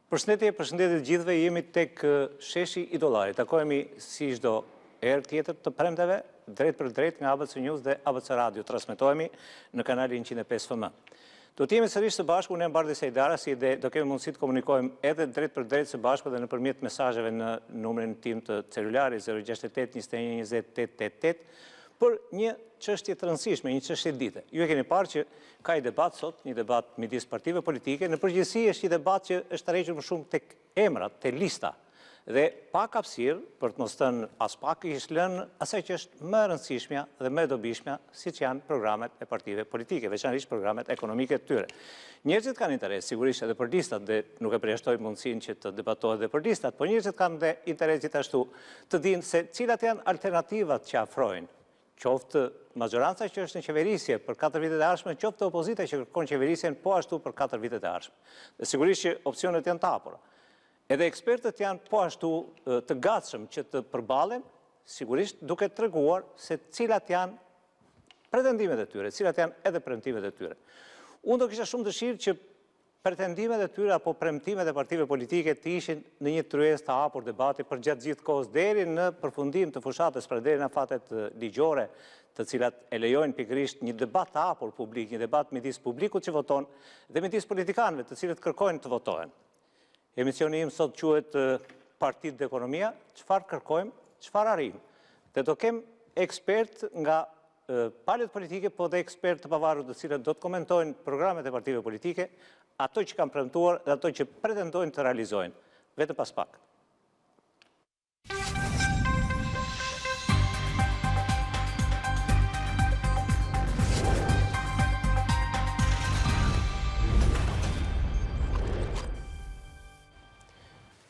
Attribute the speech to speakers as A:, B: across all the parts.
A: Përshëndetje të gjithëve, jemi tek sheshi i dollarit. Takohemi si çdo herë tjetër të premteve, drejt për drejt nga ABC News dhe ABC Radio. Transmetohemi në kanalin 105 FM. Do të jemi sërish së bashku, unë jam Bardhi Sejdarasi dhe do kemi mundësi të komunikojmë edhe drejt për drejt së bashku dhe nëpërmjet mesazheve në numrin tim të celularit 068 21 20 888 për një çështje të rëndësishme, një çështje dite. Ju e keni parë që ka i debat sot, një debat midis partive politike, në përgjithësi është një debat që është tërhequr më shumë tek emrat, te lista. Dhe pak hapësirë, për të mos thënë as pak, ishte lënë asaj që është më e rëndësishmja dhe më e dobishmja, siç janë programet e partive politike, veçanërisht programet ekonomike të tyre. Njerëzit kanë interes, sigurisht edhe për listat, dhe nuk e përjashtoj mundësinë që të debatohet edhe për listat, por njerëzit kanë dhe interes gjithashtu të dinë se cilat janë alternativat që afrojnë, qoftë majoranca që është në qeverisje për 4 vitet e ardhshme, qoftë opozita që kërkon qeverisjen po ashtu për 4 vitet e ardhshme. Dhe sigurisht që opsionet janë të hapura. Edhe ekspertët janë po ashtu të gatshëm që të përballen, sigurisht duke treguar se cilat janë pretendimet e tyre, cilat janë edhe premtimet e tyre. Unë do kisha shumë dëshirë që pretendimet e tyre apo premtimet e partive politike të ishin në një tryezë të hapur debati për gjatë gjithë kohës deri në përfundim të fushatës, pra deri në fatet ligjore, të cilat e lejojnë pikërisht një debat të hapur publik, një debat midis publikut që voton dhe midis politikanëve të cilët kërkojnë të votohen. Emisioni im sot quhet Partitë dhe Ekonomia, çfarë kërkojmë, çfarë arrijmë. Dhe do kem ekspert nga palët politike, po dhe ekspert të pavarur të cilët do të komentojnë programet e partive politike, ato që kanë premtuar dhe ato që pretendojnë të realizojnë. Vetëm pas pak.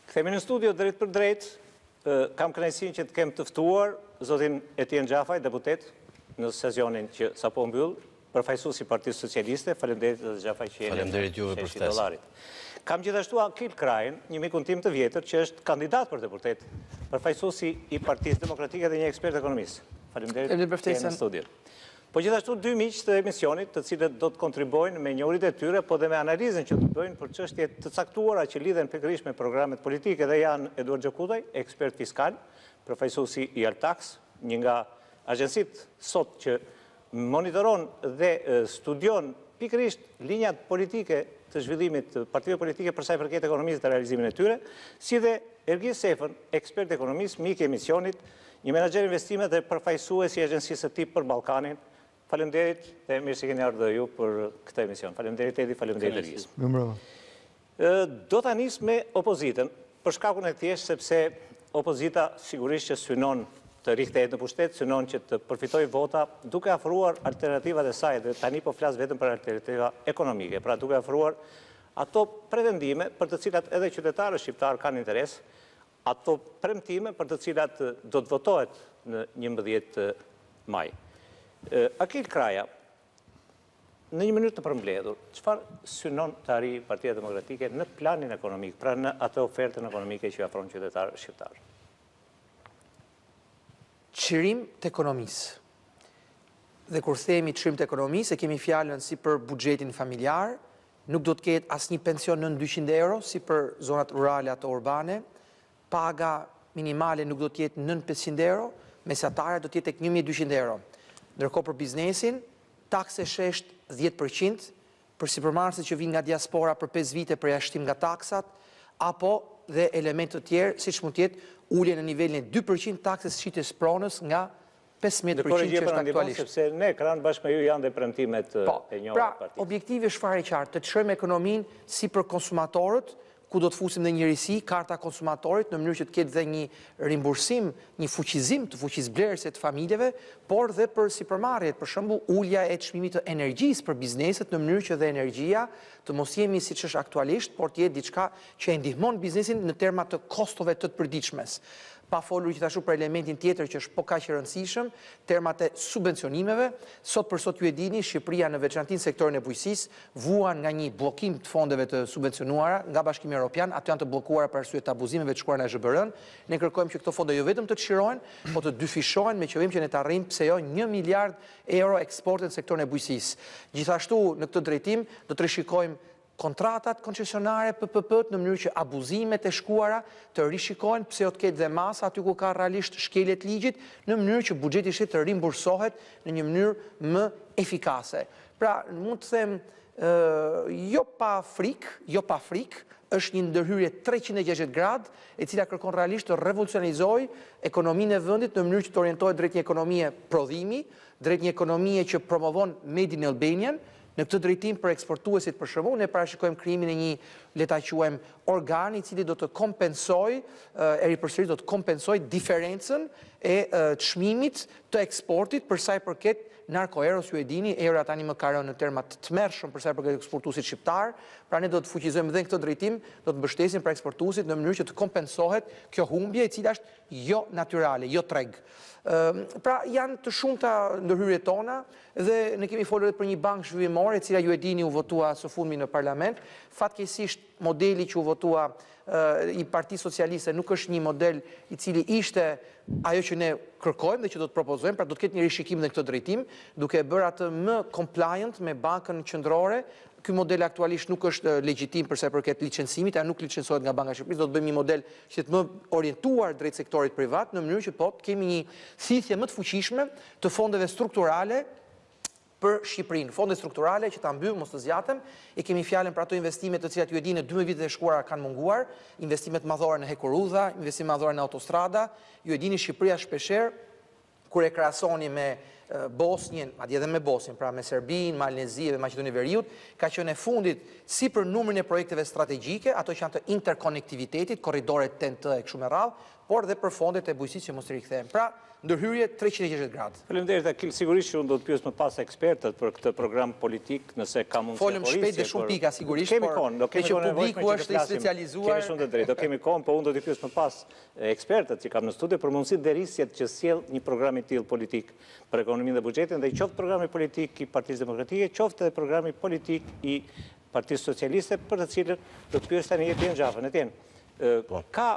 A: Kthehemi në studio drejt për drejt, kam kënaqësinë që të kem të ftuar zotin Etien Xhafaj, deputet në sesionin që sapo mbyll, përfaqësuesi i Partisë Socialiste. Faleminderit zot Xhafaj që jeni.
B: Faleminderit juve për ftesën.
A: Kam gjithashtu Akil Krajin, një mikun tim të vjetër që është kandidat për deputet, përfaqësuesi i Partisë Demokratike dhe një ekspert ekonomist. Faleminderit për ftesën në studio. Po gjithashtu dy miq të emisionit, të cilët do të kontribuojnë me njohuritë e tyre, po dhe me analizën që të bëjnë për çështje të caktuara që lidhen pikërisht me programet politike, dhe janë Eduard Xhakutaj, ekspert fiskal, përfaqësuesi i Altax, një nga agjencitë sot që monitoron dhe studion pikërisht linjat politike të zhvillimit të partive politike për sa i përket ekonomisë dhe realizimin e tyre, si dhe Ergis Sefën, ekspert ekonomist, mik i emisionit, një menaxher investime dhe përfaqësues i agjencisë së tip për Ballkanin. Faleminderit dhe mirë se keni ardhur ju për këtë emision. Faleminderit Edi, faleminderit Ergis. Do ta nis me opozitën, për shkakun e thjeshtë sepse opozita sigurisht që synon të rikthehet në pushtet, synon që të përfitojë vota duke afruar alternativat e saj, dhe tani po flas vetëm për alternativa ekonomike, pra duke afruar ato pretendime për të cilat edhe qytetarët shqiptar kanë interes, ato premtime për të cilat do të votohet në 11 maj. Akil Kraja, në një mënyrë të përmbledhur, çfarë synon të arrijë Partia Demokratike në planin ekonomik, pra në atë ofertën ekonomike që afron qytetarët shqiptar?
C: Çirim të ekonomisë. Dhe kur themi çirim të ekonomisë, e kemi fjalën si për buxhetin familjar, nuk do të ketë asnjë pension nën 200 euro, si për zonat rurale ato urbane, paga minimale nuk do të jetë nën 500 euro, mesatare do të jetë tek 1200 euro. Ndërkohë për biznesin, takse shesht 10%, për sipërmarrësit që vinë nga diaspora për 5 vite për jashtim nga taksat, apo dhe elementë të tjerë, siç mund të jetë ulje në nivelin e 2% takses shitjes pronës nga 15% që është aktualisht.
A: Sepse në ekran bashkë me ju janë dhe premtimet e njohura të partisë.
C: Pra, objektivi është fare qartë, të çojmë ekonominë si për konsumatorët, ku do të fusim dhe njërisi, karta konsumatorit, në mënyrë që të ketë dhe një rimbursim, një fuqizim të fuqisë blerëse të familjeve, por dhe për sipërmarrjet, për shembull ulja e çmimit të energjisë për bizneset, në mënyrë që dhe energjia të mos jemi siç është aktualisht, por të jetë diçka që e ndihmon biznesin në terma të kostove të përditshmes. Pa folur gjithashtu për elementin tjetër që është po kaq i rëndësishëm, termat e subvencionimeve. Sot për sot ju e dini, Shqipëria në veçantin sektorin e bujqësisë vuan nga një bllokim të fondeve të subvencionuara nga Bashkimi Evropian, ato janë të bllokuara për arsye të abuzimeve të shkuara në SBR-n. Ne kërkojmë që këto fonde jo vetëm të çlirohen, por të dyfishohen me qëllim që ne të arrijmë pse jo 1 miliard euro eksporte në sektorin e bujqësisë. Gjithashtu në këtë drejtim do të rishikojmë kontratat koncesionare PPP-t në mënyrë që abuzimet e shkuara të rishikohen, pse o të ketë dhe masa aty ku ka realisht shkeljet ligjit, në mënyrë që buxheti shqip të rimbursohet në një mënyrë më efikase. Pra, mund të them, jo pa frikë, është një ndërhyrje 360 gradë, e cila kërkon realisht të revolucionizoj ekonominë e vendit në mënyrë që të orientohet drejt një ekonomie prodhimi, drejt një ekonomie që promovon Made in Albanian. Në këtë drejtim për eksportuesit për shembull, ne parashikojmë krijimin e një, le ta quajmë, organ i cili do të kompensoj, do të kompensoj diferencën e çmimit të eksportit për sa i përket Narko-Eros, ju e dini, eura tani më ka rënë në terma të tmerrshëm për sa i përket eksportuesit shqiptar, pra ne do të fuqizojmë dhe në këtë drejtim, do të mbështesim për eksportuesit në mënyrë që të kompensohet kjo humbje e cila është jo natyrale, jo treg. Pra janë të shumta ndërhyrjet tona dhe ne kemi folur për një bankë zhvillimore e cila ju e dini u votua së fundmi në parlament. Fatkeqësisht modeli që u votua i Partisë Socialiste nuk është një model i cili ishte ajo që ne kërkojmë dhe që do të propozojmë, pra do të ketë një rishikim në këtë drejtim, duke bërë atë më compliant me bankën qendrore. Ky model aktualisht nuk është legjitim përsa i përket licencimit, a nuk licencohet nga Banka e Shqipërisë, do të bëjmë një model që të më orientuar drejt sektorit privat, në mënyrë që po të kemi një thithje më të fuqishme të fondeve strukturale për Shqipërinë. Fonde strukturale që ta mbyll, mos të zgjatem, e kemi fjalën për ato investime të cilat ju e dini në 12 vitet e shkuara kanë munguar, investimet madhore në hekurudha, investimet madhore në autostrada. Ju e dini Shqipëria shpeshherë kur e krahasoni me Bosnjën, madje edhe me Bosnjën, pra me Serbinë, Malezi dhe Maqedoninë e Veriut, ka qenë e fundit si për numrin e projekteve strategjike, ato që janë të interkonektivitetit, korridoret TEN-T e kështu me radhë, por dhe për fondet e bujqësisë që mos i rikthehen. Pra, ndërhyrje 360 gradë.
A: Faleminderit, Akil, sigurisht që unë do të pyes më pas ekspertët për këtë program politik, nëse ka mundësi.
C: Folëm shpejt dhe shumë pika sigurisht, por që publiku është i specializuar.
A: Kemi shumë të drejtë, do kemi kohën, por unë do t'i pyes më pas ekspertët që kam në studio për mundësitë dhe rrisjet që sjell një program i tillë politik për ekonominë dhe buxhetin, dhe qoftë programi politik i Partisë Demokratike, qoftë edhe programi politik i Partisë Socialiste, për të cilën do të pyes tani Etien Xhafën. Etien, ka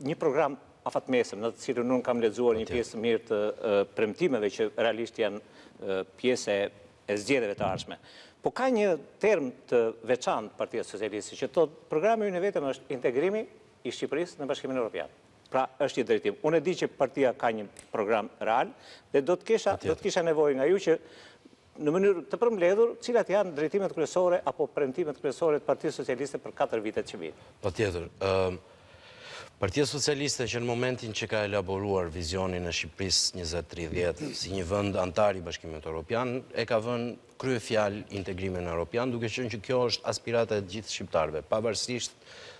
A: një program afatmesëm, në të cilën unë kam lexuar një pjesë mirë të premtimeve që realisht janë pjesë e zgjedhjeve të ardhshme. Po ka një term të veçantë Partia Socialiste që thotë programi ynë vetëm është integrimi i Shqipërisë në Bashkimin Evropian. Pra është një drejtim. Unë e di që partia ka një program real dhe do të kisha nevojë nga ju që në mënyrë të përmbledhur cilat janë drejtimet kryesore apo premtimet kryesore të Partisë Socialiste për 4 vitet që vijnë.
B: Patjetër. Partia Socialiste që në momentin që ka elaboruar vizionin e Shqipërisë 2030 si një vend antar i Bashkimit Evropian, e ka vënë kryefjalë integrimin evropian, duke qenë që kjo është aspirata e gjithë shqiptarëve, pavarësisht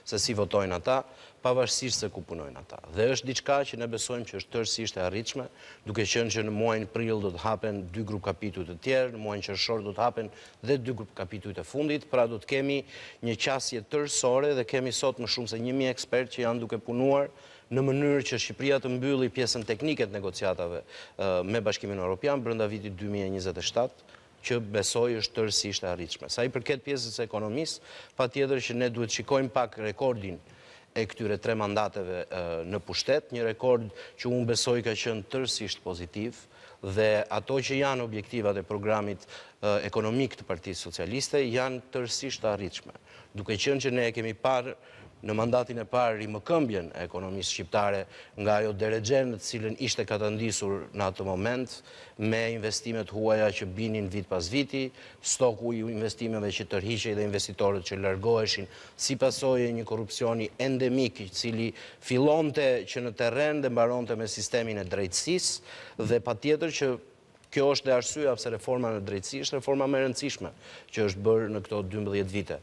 B: se si votojnë ata, pavarësisht se ku punojnë ata. Dhe është diçka që ne besojmë që është tërësisht e arritshme, duke qenë që në muajin prill do të hapen 2 grup kapituj të tjerë, në muajin qershor do të hapen dhe 2 grup kapituj të fundit, pra do të kemi një qasje tërësore dhe kemi sot më shumë se 1000 ekspertë që janë duke punuar në mënyrë që Shqipëria të mbylli pjesën teknike të negociatave me Bashkimin Evropian brenda vitit 2027, që besoj është tërësisht e arritshme. Sa i përket pjesës së ekonomisë, patjetër që ne duhet shikojmë pak rekordin e këtyre 3 mandateve në pushtet, një rekord që unë besoj ka qenë tërësisht pozitiv, dhe ato që janë objektivat e programit ekonomik të Partisë Socialiste janë tërësisht të arritshme. Duke qenë që ne kemi parë në mandatin e parë rimëkëmbjen e ekonomisë shqiptare nga ajo derexhen të cilën ishte ka të ndisur në atë moment, me investimet huaja që binin vit pas viti, stoku i investimeve që tërhiqej dhe investitorët që largoheshin si pasojë një korrupsioni endemik i cili fillonte që në terren dhe mbaronte me sistemin e drejtësisë, dhe patjetër që kjo është dhe arsyeja pse reforma në drejtësi është reforma më e rëndësishme që është bërë në këto 12 vite.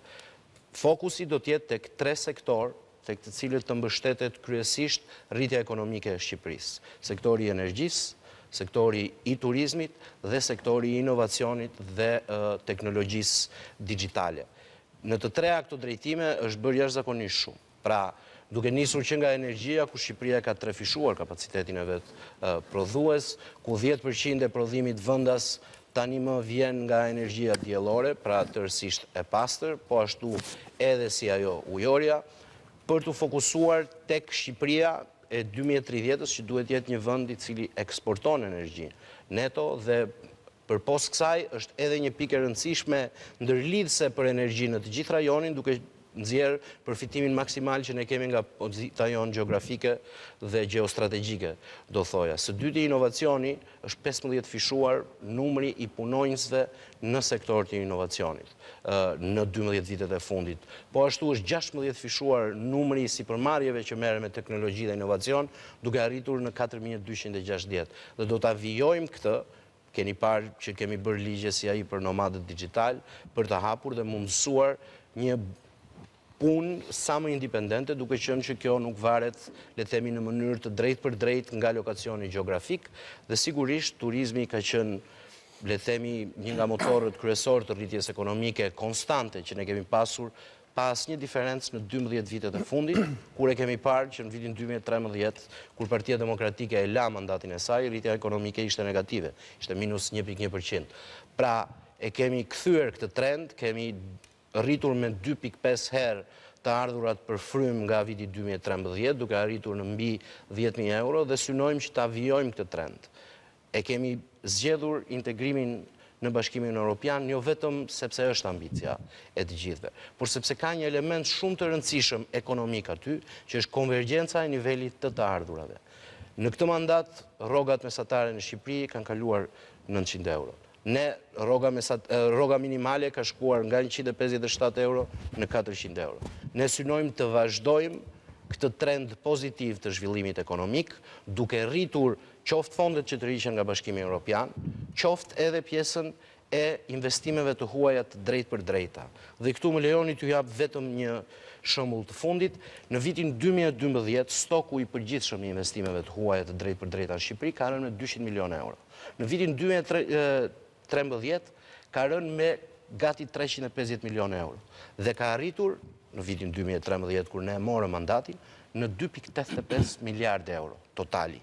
B: Fokusi do t'jetë tek 3 sektor, tek të cilët të mbështetet kryesisht rritja ekonomike e Shqipërisë. Sektori i energjisë, sektori i turizmit dhe sektori i inovacionit dhe teknologjisë digjitale. Në të 3 këto drejtime është bërë jashtëzakonisht shumë. Pra, duke nisur që nga energjia, ku Shqipëria ka trefishuar kapacitetin e vetë prodhues, ku 10% e prodhimit vendas tani më vjen nga energjia diellore, pra tërësisht e pastër, po ashtu edhe si ajo ujorja, për të fokusuar tek Shqipëria e 2030-s që duhet jetë një vend i cili eksporton energji neto dhe Për pos kësaj është edhe një pikë e rëndësishme ndërlidhse për energji në të gjithë rajonin, duke nxjerrë përfitimin maksimal që ne kemi nga pozita jonë gjeografike dhe geostrategjike, do thoja. Së dyti, inovacioni është 15 fishuar numri i punonjësve në sektor të inovacionit në 12 vitet e fundit. Po ashtu është 16 fishuar numri i sipërmarrjeve që merren me teknologji dhe inovacion, duke arritur në 4260. Dhe do ta vijojmë këtë. Keni parë që kemi bërë ligje si ai për nomadët digital, për të hapur dhe mundësuar një punë sa më independente, duke qenë që kjo nuk varet, le të themi, në mënyrë të drejtë për drejtë nga lokacioni gjeografik, dhe sigurisht turizmi ka qenë, le të themi, një nga motorët kryesor të rritjes ekonomike konstante që ne kemi pasur pas një diferencë në 12 vitet e fundit, kur e kemi parë që në vitin 2013, kur Partia Demokratike e la mandatin e saj, rritja ekonomike ishte negative, ishte minus 1.1%. Pra, e kemi kthyer këtë trend, kemi rritur me 2.5 herë të ardhurat për frym nga viti 2013, duke arritur në mbi 10.000 euro, dhe synojmë që ta vijojmë këtë trend. E kemi zgjedhur integrimin në Bashkimin Evropian, jo vetëm sepse është ambicia e të gjithëve, por sepse ka një element shumë të rëndësishëm ekonomik aty, që është konvergjenca e nivelit të ardhurave. Në këtë mandat, rrogat mesatare në Shqipëri kanë kaluar 900 euro. Ne, rroga minimale ka shkuar nga 157 euro në 400 euro. Ne synojmë të vazhdojmë këtë trend pozitiv të zhvillimit ekonomik, duke rritur qoftë fondet që të rriqen nga Bashkimi Evropian, qoftë edhe pjesën e investimeve të huaja të drejt për drejta. Dhe këtu më lejoni t'ju jap vetëm një shembull të fundit. Në vitin 2012, stoku i përgjithshëm i investimeve të huaja të drejt për drejta në Shqipëri ka rënë me 200 milion euro. Në vitin 2013 ka rënë me gati 350 milion euro. Dhe ka arritur, në vitin 2013, kur ne morëm mandatin, në 2.85 miliard euro totali.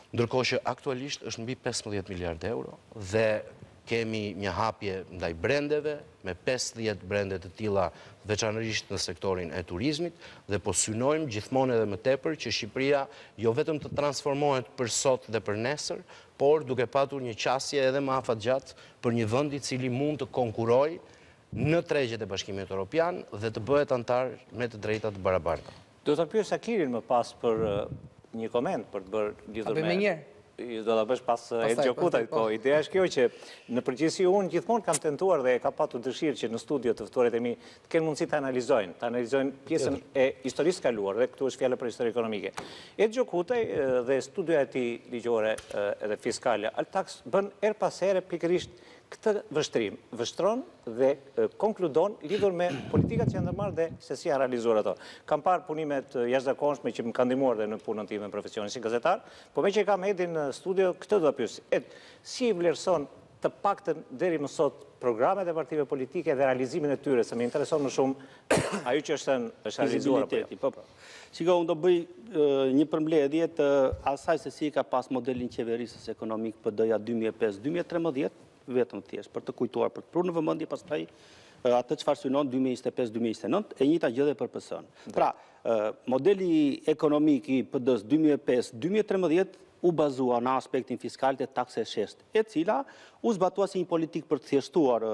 B: Ndërkohë që aktualisht është mbi 15 miliard euro dhe kemi një hapje ndaj brendeve, me 50 brende të tilla veçanërisht në sektorin e turizmit, dhe po synojmë gjithmonë edhe më tepër që Shqipëria jo vetëm të transformohet për sot dhe për nesër, por duke patur një qasje edhe më afatgjatë për një vend i cili mund të konkurojë në tregjet e Bashkimit Evropian dhe të bëhet antar me të drejta të barabarta.
A: Do ta pyes Akirin më pas për një koment për të bërë lidhur me. Do ta bësh pas Edi Gjokutajt, po ideja është kjo që në përgjithësi unë gjithmonë kam tentuar dhe ka patur dëshirë që në studio të ftuarit e mi të kenë mundësi të analizojnë pjesën e historisë kaluar, dhe këtu është fjala për histori ekonomike. Edi Gjokutaj dhe studioja e tij ligjore edhe fiskale Altax bën her pas here pikërisht këtë vështron dhe konkludon lidhur me politikat që janë ndërmarrë dhe se si janë realizuar ato. Kam parë punimet jashtëzakonshme që më kanë ndihmuar dhe në punën time në profesionin si gazetar, po me që kam Edin në studio, këtë do ta pyes. Ed, si i vlerëson të paktën deri më sot programet e partive politike dhe realizimin e tyre, se më intereson më shumë ajo që është realizuar apo jo.
D: Po. Shiko, unë do bëj një përmbledhje të asaj se si ka pas modelin qeverisës ekonomik PD-ja 2005-2013, vetëm thjesht për të kujtuar, për të prur në vëmendje pastaj atë çfarë synon 2025-2029, e njëjta gjë edhe për PS-n. Pra, modeli ekonomik i PD-s 2005-2013 u bazua në aspektin fiskal të taksës sheshtë, e cila u zbatua si një politikë për të thjeshtuar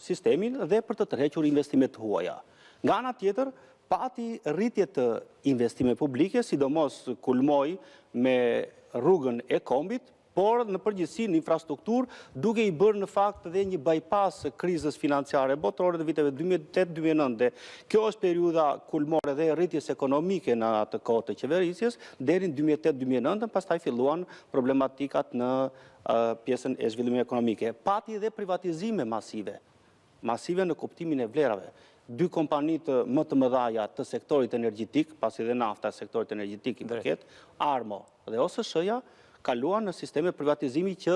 D: sistemin dhe për të tërhequr investimet të huaja. Nga ana tjetër, pati rritje të investimeve publike, sidomos kulmoi me rrugën e kombit, por në përgjithësi në infrastrukturë, duke i bërë në fakt dhe një bypass krizës financiare botërore të viteve 2008-2009. Dhe kjo është periudha kulmore dhe rritjes ekonomike në atë kohë të qeverisjes, deri në 2008-2009, pastaj filluan problematikat në pjesën e zhvillimit ekonomike. Pati dhe privatizime masive në kuptimin e vlerave. Dy kompanitë më të mëdha të sektorit energjetik, pasi dhe nafta sektorit energjetik i përket, Armo dhe OSSH-ja, kaluan në sisteme privatizimi që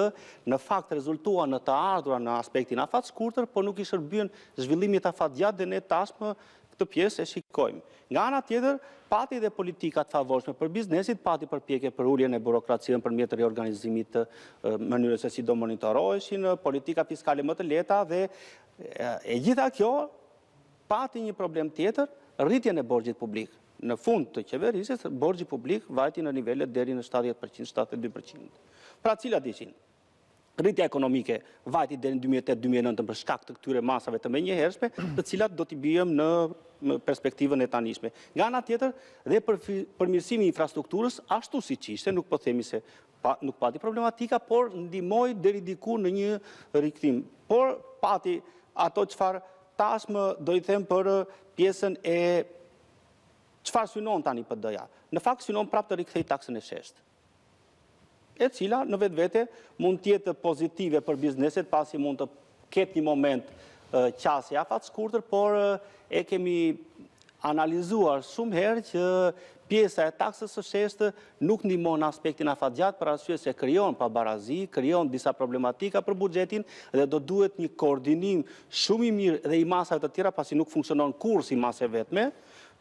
D: në fakt rezultuan në të ardhura në aspektin afat shkurtër, por nuk i shërbyen zhvillimit afat gjatë dhe ne tashmë këtë pjesë e shikojmë. Nga ana tjetër, pati dhe politikat favorshme për biznesit, pati përpjekje për uljen e burokracisë përmjet reorganizimit të mënyrës se si do monitoroheshin, politika fiskale më të lehta dhe e gjitha kjo pati një problem tjetër, rritjen e borxhit publik. Në fund të qeverisjes, borxhi publik vajti në nivelet deri në 70%, 72%. Pra cilat ishin? rritja ekonomike vajti deri në 2008-2009 për shkak të këtyre masave të menjëhershme, të cilat do t'i bijëm në perspektivën e tanishme. Nga ana tjetër, dhe përmirësimi i infrastrukturës, ashtu siç ishte, nuk po themi se nuk pati problematika, por ndihmoi deri diku në një rikthim. Por pati ato çfarë tashmë do i them për pjesën e çfarë synon tani PD-ja. Në fakt synon prapë të rikthej taksën e sheshtë, e cila në vetvete mund të jetë pozitive për bizneset, pasi mund të ketë një moment qasje afat shkurtër, por e kemi analizuar shumë herë që pjesa e taksës së sheshtë nuk ndihmon aspektin afatgjat për arsye se krijon pabarazi, krijon disa problematika për buxhetin dhe do duhet një koordinim shumë i mirë dhe i masave të tjera, pasi nuk funksionon kurrë si masë vetme,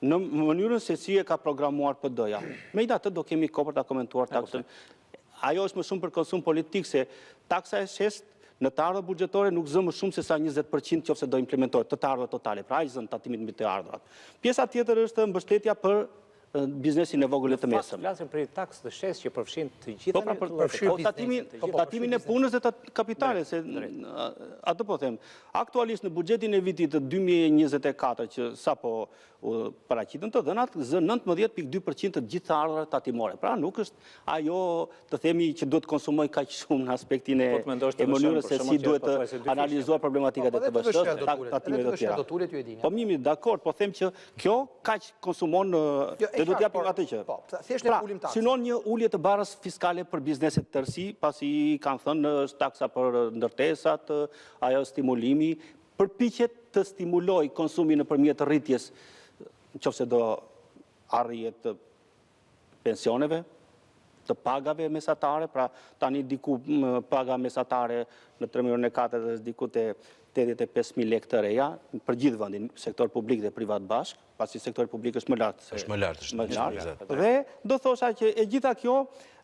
D: në mënyrën se si e ka programuar PD-ja. Megjithatë do kemi kohë për ta komentuar taksën. Ajo është më shumë për konsum politik, se taksa e sheshtë në të ardhurat buxhetore nuk zë më shumë se sa 20% nëse do implementohet të ardhurat totale, pra aq zën tatimin mbi të ardhurat. Pjesa tjetër është mbështetja për biznesin e vogël të mesëm.
A: Flasim për taksë të sheshtë që përfshin të gjitha
D: tatimin e punës dhe të kapitalit, se atë po them. Aktualisht në buxhetin e vitit 2024 që sapo paraqiten të dhënat, zë 19.2% të gjitha ardhurat tatimore. Pra nuk është ajo të themi që duhet konsumoj kaq shumë në aspektin e mënyrës se si duhet të analizuar problematikat e të bashkës, tatimet e tjera. Po mimi, dakord, po them që kjo kaq konsumon dhe do t'japim atë që. Pra, synon një ulje të barrës fiskale për bizneset tërësi, pasi kanë thënë është taksa për ndërtesat, ajo stimulimi, përpiqet të stimuloj konsumin nëpërmjet rritjes, nëse do arrijet të pensioneve, të pagave mesatare, pra tani diku paga mesatare në 3.400.000 dhe diku te 85.000 lekë të reja, për gjithë vendin, sektor publik dhe privat bashk, pasi sektori publik është më lartë.
B: Është më lartë.
D: Dhe do thosha që e gjitha kjo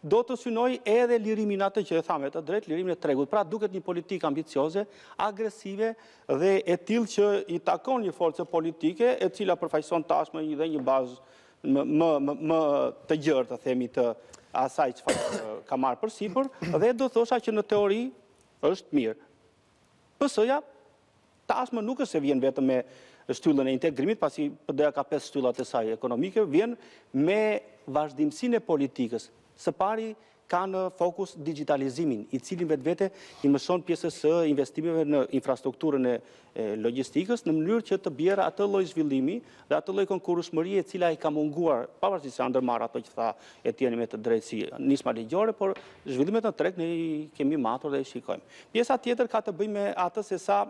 D: do të synoj edhe lirimin atë që e thamë të drejt, lirimin e tregut. Pra duket një politikë ambicioze, agresive dhe e tillë që i takon një forcë politike e cila përfaqëson tashmë një bazë më të gjerë, të themi, të asaj çfarë ka marrë përsipër, dhe do thosha që në teori është mirë. PS-ja tashmë nuk është se vjen vetëm me shtyllën e integrimit, pasi PD-ja ka 5 shtyllat e saj ekonomike, vjen me vazhdimsinë e politikës. Së pari ka në fokus digitalizimin, i cili vetvete i mëson pjesës së investimeve në infrastrukturën e logjistikës, në mënyrë që të bjerë atë lloj zhvillimi dhe atë lloj konkurrueshmërie e cila i ka munguar, pavarësisht se ndërmarr ato që tha Etieni me të drejtësi, nisma ligjore, por zhvillimet në treg ne i kemi matur dhe i shikojmë. Pjesa tjetër ka të bëjë me atë se sa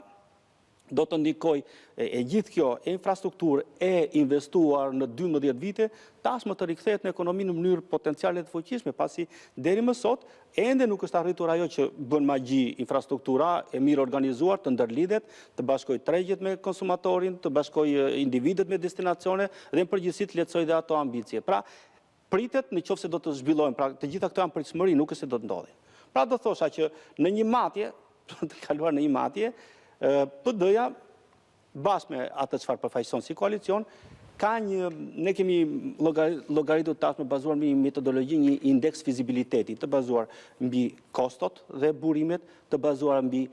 D: do të ndikoj e gjithë kjo infrastrukturë e investuar në 12 vite, tashmë të rikthehet në ekonominë në mënyrë potenciale të fuqishme, pasi deri më sot ende nuk është arritur ajo që bën magji infrastruktura e mirë organizuar, të ndërlidhet, të bashkoj tregjet me konsumatorin, të bashkoj individet me destinacione dhe në përgjithësi të lehtësoj dhe ato ambicie. Pra, pritet në qoftë se do të zhvillohen, pra të gjitha këto janë pritshmëri, nuk është se do të ndodhin. Pra do thosha që në një matje, të kaluar në një matje, PD-ja, bashkë me atë çfarë përfaqëson si koalicion, ne kemi llogaritur tashmë bazuar mbi metodologji një indeks fizibiliteti, të bazuar mbi kostot dhe burimet, të bazuar mbi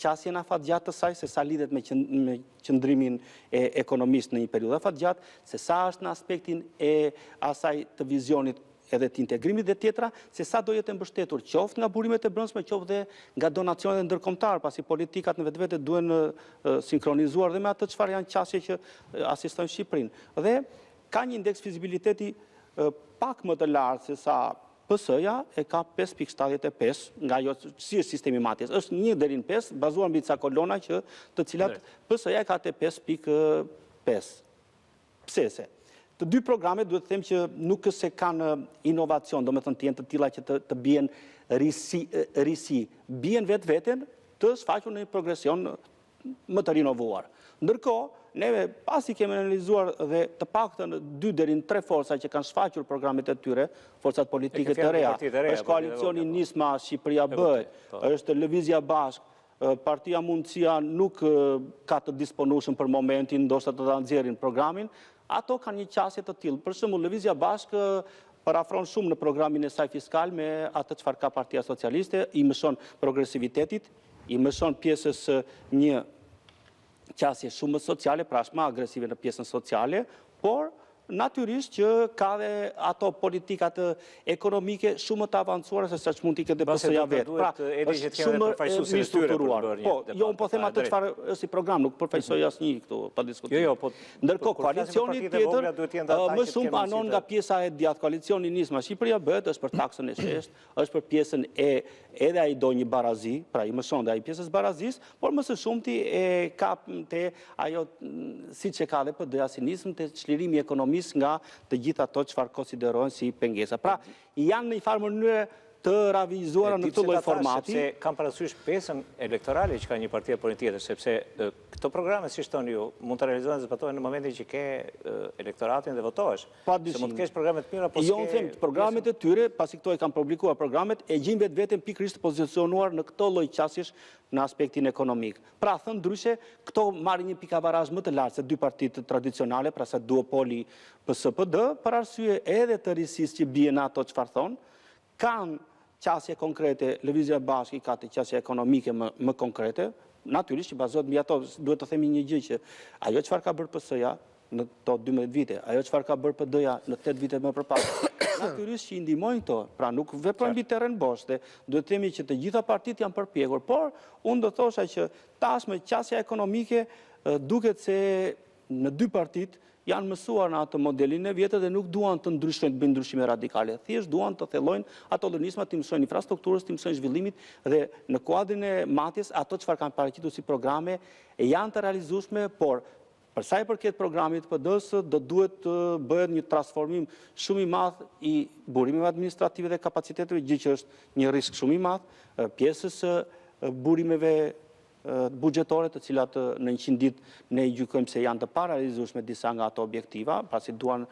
D: qasjen afatgjatë të saj, se sa lidhet me qëndrimin e ekonomisë në një periudhë afatgjatë, se sa është në aspektin e asaj të vizionit edhe të integrimit dhe tjetra, se sa do jetë mbështetur qoftë nga burimet e brendshme, qoftë dhe nga donacionet ndërkombëtar, pasi politikat në vetvete duhen sinkronizuar dhe me atë çfarë janë qasje që asistojnë Shqipërinë. Dhe ka një indeks fizibiliteti pak më të lartë se sa PS-ja e ka 5.75 nga ajo si është sistemi matjes. Është 1 deri në 5, bazuar mbi ca kolona të cilat PS-ja e ka te 5.5. Pse se? Të dy programet duhet të them që nuk është se kanë inovacion, do me thënë të jenë të tilla që të bien risi, bien vetveten të shfaqur në një progresion më të rinovuar. Ndërkohë, neve pasi kemi analizuar dhe të paktën 2 deri në 3 forca që kanë shfaqur programet e tyre, forcat politike të reja, është koalicioni Nisma Shqipëria Bëj, është Lëvizja Bashk, Partia Mundësia nuk ka të disponueshëm për momentin, ndoshta të ta nxjerrin programin. Ato kanë një qasje të tillë. Për shembull, Lëvizja Bashkë parafron shumë në programin e saj fiskal me atë çfarë ka Partia Socialiste, i mëson progresivitetit, i mëson pjesës një qasje shumë sociale, pra është më agresive në pjesën sociale, por natyrisht që ka dhe ato politikat ekonomike shumë të avancuara se sa që mund t'i këtë PS-ja vetë. Pra, është shumë i strukturuar. Po, jo, unë po them atë çfarë është si program, nuk përfaqësoj asnjë këtu pa diskutim.
A: Jo, po
D: ndërkohë koalicioni tjetër më shumë anon nga pjesa e djathtë. Koalicioni Nisma Shqipëria bëhet është për taksën e sheshtë, është për pjesën e edhe ai do një barazi, pra i mëson dhe ai pjesës barazis, por më së shumti e kap te ajo siç e ka dhe PD-ja si nismë te çlirimi ekonomik nga të gjitha ato çfarë konsiderohen si pengesa. Pra, janë në një farë mënyrë të ravizuara në këtë lloj formati.
A: Sepse kam parasysh pesën elektorale që ka një parti apo një tjetër, sepse këto programe, si thoni ju, mund të realizohen dhe zbatohen në momentin që ke elektoratin dhe votohesh. Se mund të kesh programe të mira, po
D: jo, unë them, programet e tyre, pasi këto e kanë publikuar programet, e gjejnë vetveten pikërisht të pozicionuar në këto lloj qasjesh në aspektin ekonomik. Pra, thënë ndryshe, këto marrin një pikabarazh më të lartë se dy partitë tradicionale, pra se duopoli PS-PD, për arsye edhe të risisë që bien ato çfarë thon, kanë qasje konkrete, Lëvizja e Bashkë ka të qasje ekonomike më konkrete, natyrisht që bazohet mbi ato, duhet të themi një gjë që ajo çfarë ka bërë PS-ja në to 12 vite, ajo çfarë ka bërë PD-ja në 8 vite më përpara, natyrisht që i ndihmojnë këto, pra nuk veprojnë mbi terren boshte, duhet të themi që të gjitha partitë janë përpjekur, por unë do thosha që tashmë qasja ekonomike duket se në dy partitë janë mësuar në atë modelin e vjetër dhe nuk duan të ndryshojnë, të bëjnë ndryshime radikale. Thjesht duan të thellojnë ato nisma, të mësojnë infrastrukturës, të mësojnë zhvillimit dhe në kuadrin e matjes ato çfarë kanë paraqitur si programe janë të realizueshme, por për sa i përket programit PD-s do duhet të bëhet një transformim shumë i madh i burimeve administrative dhe kapaciteteve, gjë që është një risk shumë i madh, pjesës burimeve buxhetore të cilat në 100 ditë ne i gjykojmë se janë të parealizueshme disa nga ato objektiva, pasi duan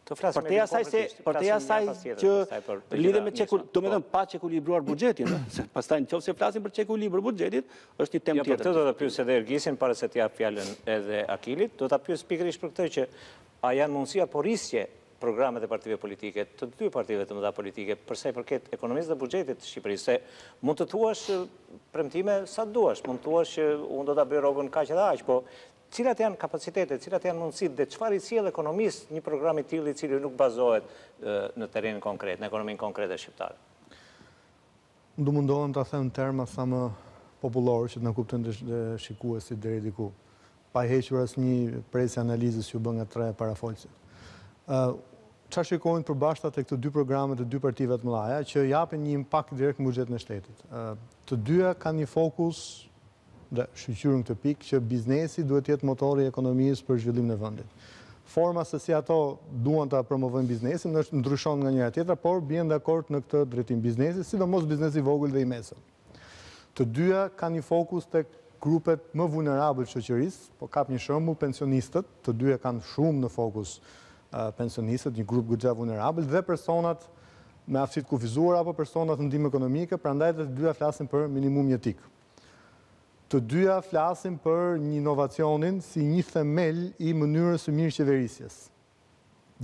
D: për te asaj që lidhe me domethënë pa çekuilibruar buxhetin, se pastaj nëse flasim për çekuilibër buxhetit, është një temë tjetër.
A: Për këtë do ta pyes edhe Ergisin para se të jap fjalën edhe Akilit, do ta pyes pikërisht për këtë që a janë mundësi apo rrisje programet e partive politike, të dy partive të mëdha politike, përsa i përket ekonomisë dhe buxhetit të Shqipërisë, se mund të thuash premtime sa duash, mund të thuash që unë do ta bëj rrogën kaq edhe aq, po cilat janë kapacitetet, cilat janë mundësitë dhe çfarë i sjell ekonomisë një program i tillë i cili nuk bazohet në terrenin konkret, në ekonominë konkrete shqiptare?
E: Do mundohem ta them terma sa më popullor që të na kuptojnë dhe shikuesit deri diku, pa hequr asnjë presë analizës që u bën nga tre parafolësit. Çfarë shikojnë përbashkëta te këto dy programe të dy partive të mëdha që japin një impakt direkt në buxhetin e shtetit. Të dyja kanë një fokus dhe shqyrën këtë pikë që biznesi duhet të jetë motori i ekonomisë për zhvillimin e vendit. Forma se si ato duan ta promovojnë biznesin ndryshon nga njëra tjetra, por bien dakord në këtë drejtim biznesi, sidomos biznesi i vogël dhe i mesëm. Të dyja kanë një fokus tek grupet më vulnerabël shoqërisë, po kap një shembull pensionistët, të dyja kanë shumë në fokus pensionistët, një grup goxha vulnerabël dhe personat me aftësi të kufizuara apo personat në ndihmë ekonomike, prandaj të dyja flasin për minimum jetik. Të dyja flasin për një inovacionin si një themel i mënyrës së mirë qeverisjes.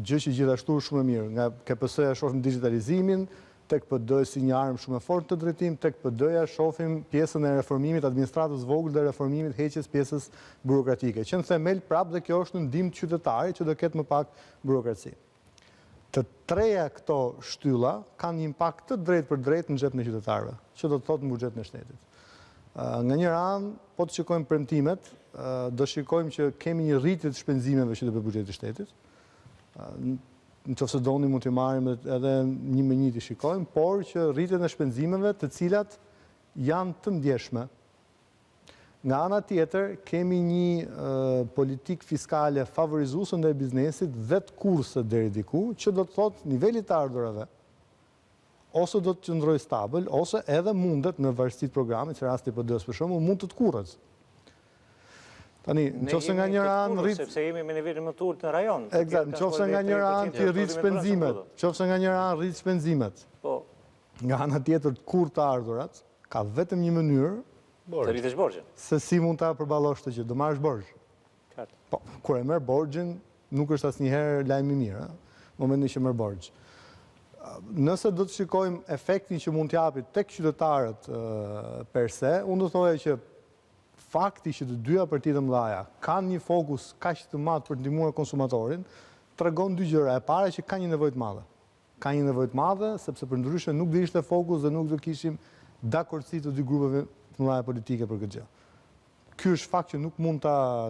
E: Gjë që gjithashtu shumë e mirë. Nga KPS-ja shohim digitalizimin, tek PD si një armë shumë e fortë të drejtim, tek PD-ja shohim pjesën e reformimit administratës vogël dhe reformimit heqjes pjesës burokratike. Që në themel prapë dhe kjo është në ndihmë të qytetarit që do ketë më pak burokraci. Të treja këto shtylla kanë një impakt të drejtë për drejtë në xhepin e qytetarëve, që do të thotë në buxhetin e shtetit. Nga një anë, po të shikojmë premtimet, do shikojmë që kemi një rritje të shpenzimeve që do bëjë buxheti i shtetit. Nëse doni mund të marrim edhe një me një të shikojmë, por që rritjen e shpenzimeve të cilat janë të ndjeshme. Nga ana tjetër, kemi një politikë fiskale favorizuese ndaj biznesit dhe të kurse deri diku, që do të thotë niveli të ardhurave ose do të qëndrojë stabil, ose edhe mundet në varësi të programit, që rasti PD-s për shembull, mund të kurrës. Tani, nëse nga njëra anë rrit,
A: sepse jemi me nivelin më të ulët në rajon.
E: Eksakt, nëse nga njëra anë ti rrit shpenzimet, nëse nga njëra anë rrit shpenzimet. Po. Nga ana tjetër të kurrë të ardhurat, ka vetëm një mënyrë
A: të rritesh borxhin.
E: Se si mund ta përballosh këtë gjë, do marrësh borxh. Po, kur e merr borxhin, nuk është asnjëherë lajm i mirë, momentin që merr borxh. Nëse do të shikojmë efektin që mund t'japi tek qytetarët per se, unë do thoja që fakti që të dyja partitë mëdha kanë një fokus kaq të madh për të ndihmuar konsumatorin, tregon dy gjëra. E para që ka një nevojë të madhe. Ka një nevojë të madhe sepse përndryshe nuk do ishte fokus dhe nuk do kishim dakordsi të dy grupeve të mëdha politike për këtë gjë. Ky është fakt që nuk mund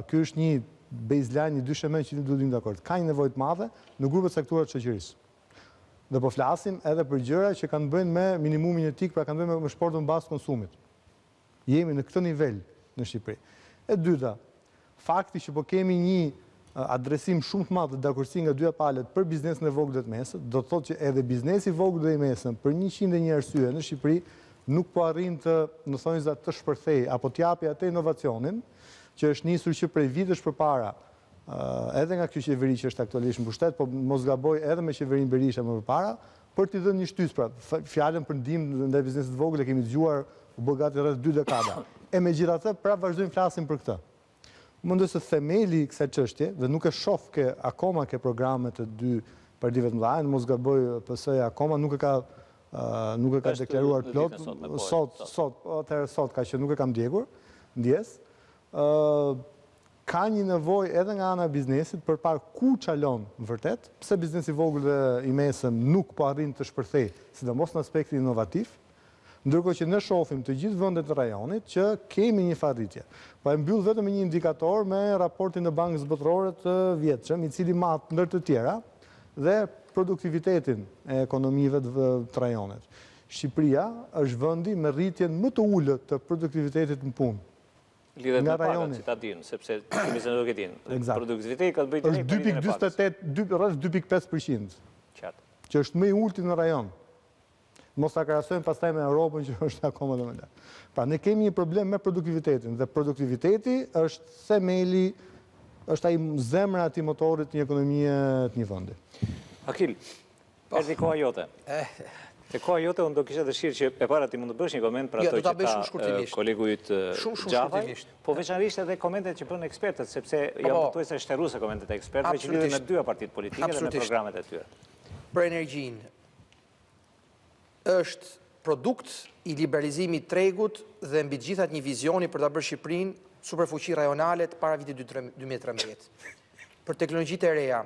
E: ky është një baseline, një dysheme që duhet të jemi dakord. Ka një nevojë të madhe në grupet sektorore të shoqërisë. Dhe po flasim edhe për gjëra që kanë të bëjnë me minimumin etik, pra kanë të bëjnë me shportën bazë konsumit. Jemi në këtë nivel në Shqipëri. E dyta, fakti që po kemi një adresim shumë të madh të dakordsi nga dyja palët për biznesin e vogël dhe të mesët, do të thotë që edhe biznesi i vogël dhe i mesëm për 101 arsye në Shqipëri nuk po arrin të shpërthej apo të japi atë inovacionin që është nisur që prej vitesh përpara, edhe nga kjo qeveri që është aktualisht në pushtet, po mos gaboj edhe me qeverinë Berisha më përpara, për t'i dhënë një shtys, pra fjalën për ndihmë ndaj biznesit të vogël e kemi dëgjuar u bë gati rreth 2 dekada. E megjithatë, pra vazhdojmë flasim për këtë. Mendoj se themeli i kësaj çështje, dhe nuk e shoh akoma ke programet të dy partive të mëdha, mos gaboj PS-ja akoma nuk e ka deklaruar plot sot ka që nuk e kam ndjes. Ka një nevojë edhe nga ana e biznesit për par ku çalon vërtet, pse biznesi i vogël dhe i mesëm nuk po arrin të shpërthejë, sidomos në aspektin inovativ, ndërkohë që ne shohim të gjithë vendet e rajonit që kemi një farritje. Po e mbyll vetëm me një indikator me raportin e Bankës Botërore të vjetshëm, i cili mat ndër të tjera dhe produktivitetin e ekonomive të rajonit. Shqipëria është vendi me rritjen më të ulët të produktivitetit në punë.
A: Lidhet me parat që ta dinë, sepse shumica nuk e dinë. Produktiviteti ka të bëjë
E: është rreth 2.5%. Që është më i ulti në rajon. Mos ta krahasojmë pastaj me Europën që është akoma më lart. Pra ne kemi një problem me produktivitetin dhe produktiviteti është themeli, është ai zemra e motorit të një ekonomie të një vendi.
A: Akil, erdhi koha jote. Te koha jote unë do kisha dëshirë që e para ti mund të bësh një koment për ato që ta kolegu yt Xhavaj, po veçanërisht edhe komentet që bën ekspertët, sepse janë pothuajse shtërruese komentet e ekspertëve që lidhen me dyja partitë politike dhe me programet e tyre.
C: Për energjinë, është produkt i liberalizimit tregut dhe mbi të gjithat një vizioni për ta bërë Shqipërinë superfuqi rajonale para vitit 2013. Për teknologjitë e reja,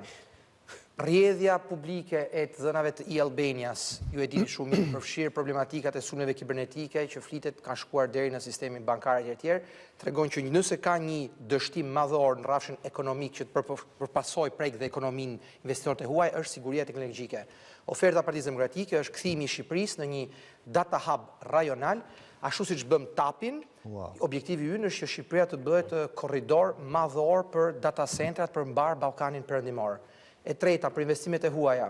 C: rrjedhja publike e të dhënave të e-Albanias, ju e dini shumë mirë, përfshirë problematikat e sulmeve kibernetike që flitet kanë shkuar deri në sistemin bankar e tjerë, tregon që nëse ka një dështim madhor në rrafshin ekonomik që të përpasoj prek dhe ekonominë investitorët e huaj, është siguria teknologjike. Oferta e Partisë Demokratike është kthimi i Shqipërisë në një data hub rajonal, ashtu siç bëm tapin. Objektivi ynë është që Shqipëria të bëhet korridor madhor për data centrat për mbar Ballkanin Perëndimor. E treta, për investimet e huaja,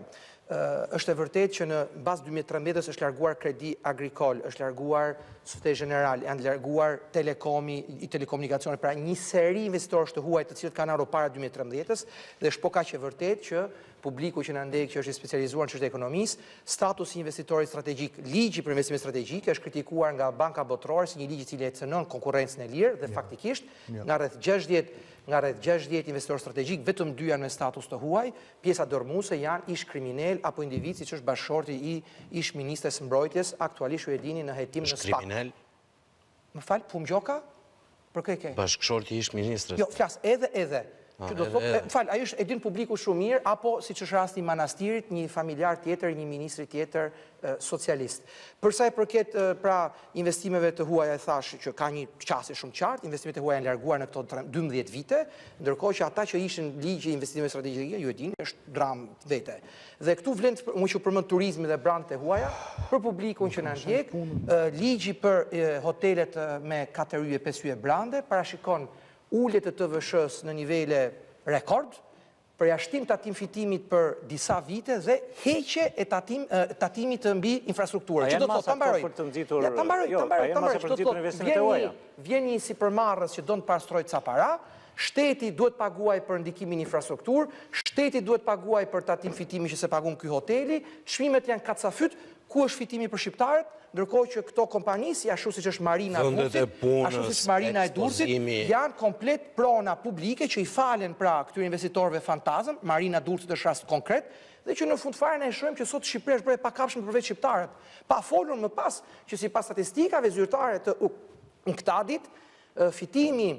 C: është e vërtet që në bazë 2013 është larguar Kredi Agricole, është larguar Societe Generale, janë larguar Telekomi, i telekomunikacione, pra një seri investitorësh të huaj të cilët kanë ardhur para 2013 dhe është po kaq e vërtet që publiku që na ndjek që është i specializuar në çështje ekonomisë, statusi investitorit strategjik, ligji për investime strategjike është kritikuar nga Banka Botërore si një ligj i cili cënon konkurrencën e lirë dhe faktikisht nga rreth 60 investitorë strategjik, vetëm 2 janë me status të huaj, pjesa dormuese janë ish kriminal apo individ siç është bashkëshorti i ish ministres së mbrojtjes, aktualisht ju e dini në hetim në SPAK.
B: Kriminal?
C: Më fal, Pumgjoka? Për kë ke?
B: Bashkëshorti i ish ministres.
C: Jo, flas edhe. Që do thotë, fal, ai është e din publiku shumë mirë, apo siç është rasti i Manastirit, një familjar tjetër, një ministri tjetër socialist. Për sa i përket pra investimeve të huaja, thash që ka një qasje shumë qartë, investimet e huaja janë larguar në këto 12 vite, ndërkohë që ata që ishin ligji investimeve strategjike, ju e dini, është dram vete. Dhe këtu vlen unë që përmend turizmin dhe brandet e huaja, për publikun që na ndjek, ligji për hotelet me 4 yje, 5 yje brande parashikon ulje të TVSH-s në nivele rekord, përjashtim tatim fitimit për disa vite dhe heqje e tatimit të mbi infrastrukturë.
A: A janë masa për të nxitur? Jo, a janë masa për të nxitur investimet e huaja?
C: Vjen një sipërmarrës që do të pastrojë ca para, shteti duhet paguaj për ndikimin infrastrukturë, shteti duhet paguaj për tatim fitimin që se pagun ky hoteli, çmimet janë kacafyt, ku është fitimi për shqiptarët, ndërkohë që këto kompani, si ashtu siç është Marina e
B: Vendet e
C: Durrësit,
B: punës,
C: ashtu siç Marina e Durrësit,
B: ekspozimi.
C: janë komplet prona publike që i falen pra këtyre investitorëve fantazëm, Marina e Durrësit është rast konkret, dhe që në fund fare ne shohim që sot Shqipëria është bërë e pakapshme përveç shqiptarët. Pa folur më pas që sipas statistikave zyrtare të UNCTAD-it, fitimi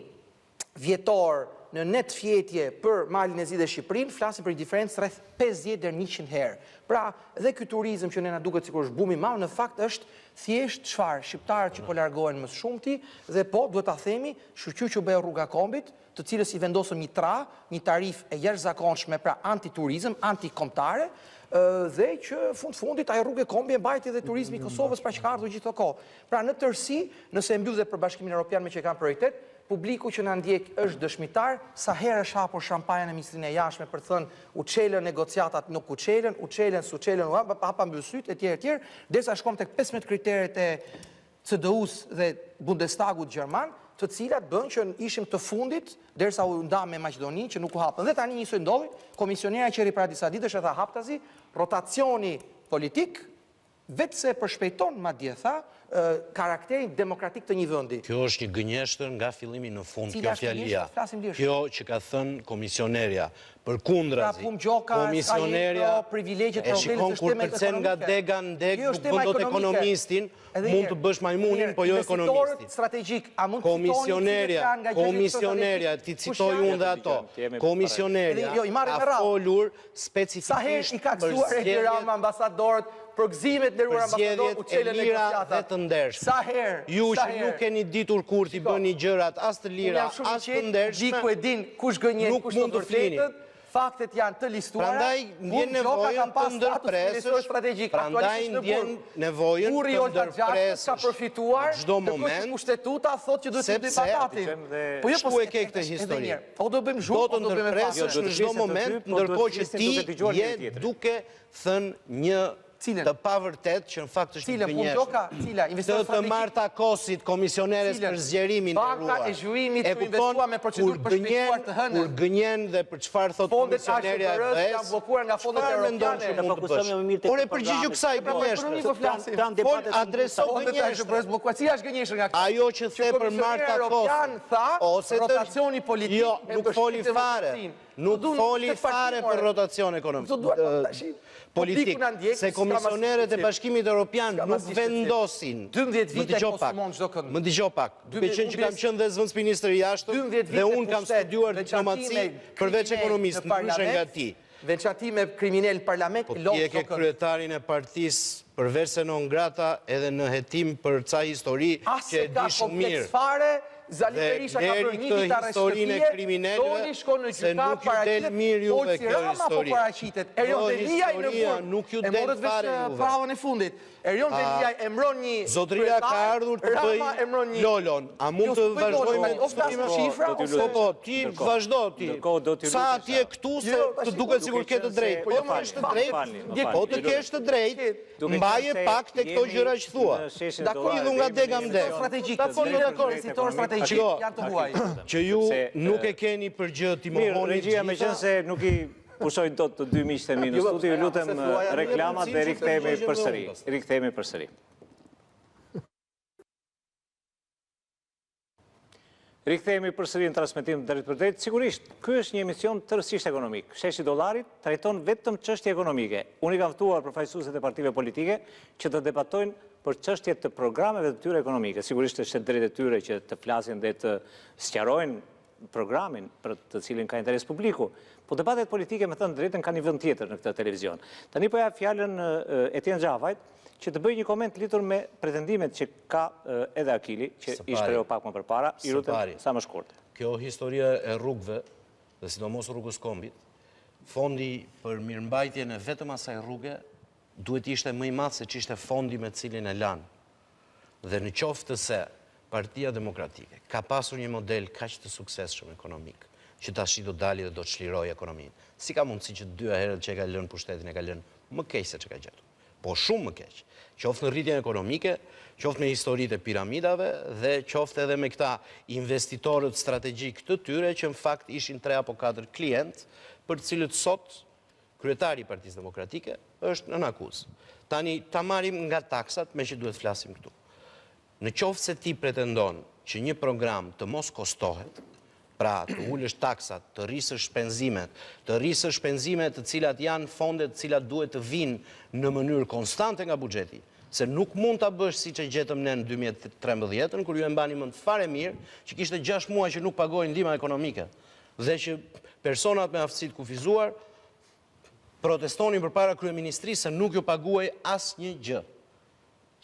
C: vjetor në net fjetje për Malin e Zi dhe Shqipërinë, flasim për një diferencë rreth 50 deri 100 herë. Pra, dhe ky turizëm që ne na duket sikur është bumi i madh, në fakt është thjesht çfarë shqiptarët që po largohen më shumti dhe po duhet ta themi, shqyrqyr që bëj rruga kombit, të cilës i vendosëm një tarifë e jashtëzakonshme pra antiturizëm, antikombëtare, dhe që fundit ajo rrugë e kombi e mbajti dhe turizmi i Kosovës pra që ka ardhur gjithë kohë. Pra në tërësi, nëse e mbyll dhe për Bashkimin Evropian me që kanë prioritet, publiku që na ndjek është dëshmitar sa herë është hapur shampajën e Ministrinë e Jashtme për të thënë u çelën negociatat nuk u çelën, u çelën su çelën, hapa mbyll syt etj, derisa shkom tek 15 kriteret e CDU-s dhe Bundestagut gjerman, të cilat bën që ishim të fundit derisa u nda me Maqedoninë që nuk u hapën. Dhe tani njësoj ndodhi, komisionera qeri para disa ditësh e tha haptazi, rotacioni politik vetë se përshpejton madje tha karakterin demokratik të një vendi.
B: Kjo është një gënjeshtër nga fillimi në fund,
C: Cila
B: kjo
C: është
B: fjalia.
C: gënjeshtër? Flasim lirë.
B: Kjo që ka thënë komisionerja, përkundrazi.
C: Pra, Gjoka,
B: Komisionerja
C: privilegjet
B: e
C: për
B: shikon
C: hotelet,
B: kur
C: është tema
B: përcen nga
C: ekonomike.
B: dega në deg,
C: Jo,
B: nuk
C: është tema
B: bën dot
C: ekonomike.
B: ekonomistin,
C: Edhe
B: mund
C: herë,
B: të bësh majmunin, po jo ekonomistin.
C: Investitorët strategjik, a mund të fitoni
B: Komisionerja, ti citoj unë dhe ato, komisionerja
C: Jo, i marrim me
B: ka
C: radhë.
B: folur
C: Sa herë
B: specifikisht
C: i ka kësuar e Tirana ambasadorët për gëzimet ndëruar ambasadorët u çelën
B: zgjedhjet e lira dhe
C: negociatat.
B: të ndershme.
C: Sa herë?
B: Ju që nuk keni ditur kur t'i bëni gjërat as të lira, as të ndershme,
C: Diku e din kush gënjen,
B: nuk
C: kush
B: mund të flini.
C: Faktet janë të listuara.
B: Prandaj ndjen nevojën të ndërpresësh, prandaj ndjen nevojën të ndërpresësh
C: ka përfituar
B: çdo moment.
C: Kushtetuta thotë që duhet të bëjmë patatin.
B: Po jo po e ke këtë histori.
C: O do bëjmë zhurmë,
B: Do të ndërpresësh në çdo moment, ndërkohë që ti je duke thënë një të pavërtet që në fakt është një gënjeshtër. Të Marta Kosit, komisioneres për zgjerimin e
C: Banka
B: ruar.
C: e zhjurimit të investuar me procedurë për shpejtuar të hënën.
B: Kur gënjen dhe për çfarë thot komisionerja e
C: ASPR-s janë bllokuar nga fondet europiane.
B: Por e përgjigju kësaj gënjeshtër. Por adreso gënjeshtër.
C: Cila është gënjeshtër nga këtë?
B: Ajo që the për Marta Kosit, ose
C: rotacioni politik.
B: Jo, nuk foli fare. Nuk foli fare për rotacion politik, se komisioneret e Bashkimit Evropian nuk vendosin.
C: 12 vite konsumon çdo kënd.
B: Më dëgjoj pak. Duke qenë që kam qenë dhe zëvendësministër i jashtëm dhe unë kam studiuar diplomaci përveç ekonomisë, ndryshe nga ti.
C: Veçantime kriminal në parlament,
B: po ti e ke kryetarin e partisë përveç se non grata edhe në hetim për ca histori që e dish mirë.
C: Zali Berisha ka bërë një ditë
B: historinë e kriminalëve, se nuk ju del mirë juve kjo histori.
C: Erion Delia i nëmur,
B: nuk ju del fare juve.
C: Pravën e fundit. Erion Delia emron një
B: Zotria ka ardhur të bëj Lolon. A mund të vazhdojmë me shifra? Po, ti vazhdo ti. Sa ti e këtu se të duket sikur ke të drejtë. Po më është të drejtë. Po të kesh të drejtë, mbaje pak te këto gjëra që thua. Idhu nga dega mdek. Që ju nuk e keni për gjë ti mohoni
A: regjia me qenë se nuk i pushojnë dot të dy miqtë e mi në studio, ju lutem reklamat dhe rikthehemi përsëri. Rikthehemi përsëri në transmetim drejt për drejt. Sigurisht, ky është një emision tërësisht ekonomik. Sheshi dollarit trajton vetëm çështje ekonomike. Unë i kam ftuar përfaqësuesit e partive politike që të debatojnë për çështjet të programeve të tyre ekonomike. Sigurisht është drejtë e tyre që të flasin dhe të sqarojnë programin për të cilin ka interes publiku. Po debatet politike, me thënë drejtën, ka një vend tjetër në këtë televizion. Tani po ja fjalën Etien Xhavajt që të bëj një koment lidhur me pretendimet që ka edhe Akili, që i shprehu pak më përpara, i lutem sa më shkurt.
B: Kjo historia e rrugëve, dhe sidomos rrugës Kombit, fondi për mirëmbajtjen e vetëm asaj rruge duhet ishte më i madh se ç'ishte fondi me cilin e lanë. Dhe në qoftë se Partia Demokratike ka pasur një model kaq të suksesshëm ekonomik, që tash do dali dhe do të çlirojë ekonominë. Si ka mundësi që dy herët që e ka lënë pushtetin e ka lënë më keq se ç'ka gjetur? Po shumë më keq. Qoftë në rritjen ekonomike, qoftë me historitë e piramidave dhe qoftë edhe me këta investitorët strategjik të tyre që në fakt ishin 3 apo 4 klientë, për të cilët sot kryetari i Partisë Demokratike, është në akuzë. Tani, ta marim nga taksat, me që duhet flasim këtu. Në qoftë se ti pretendon që një program të mos kostohet, pra të ullësh taksat, të rrisësh shpenzimet të cilat janë fondet të cilat duhet të vinë në mënyrë konstante nga buxheti, se nuk mund të bësh si që gjetëm ne në 2013, kur ju e mbani mend fare mirë, që kishte 6 muaj që nuk pagojnë ndihma ekonomike, dhe që personat me aftësi të kufizuar protestonin përpara kryeministrisë se nuk ju paguaj asnjë gjë.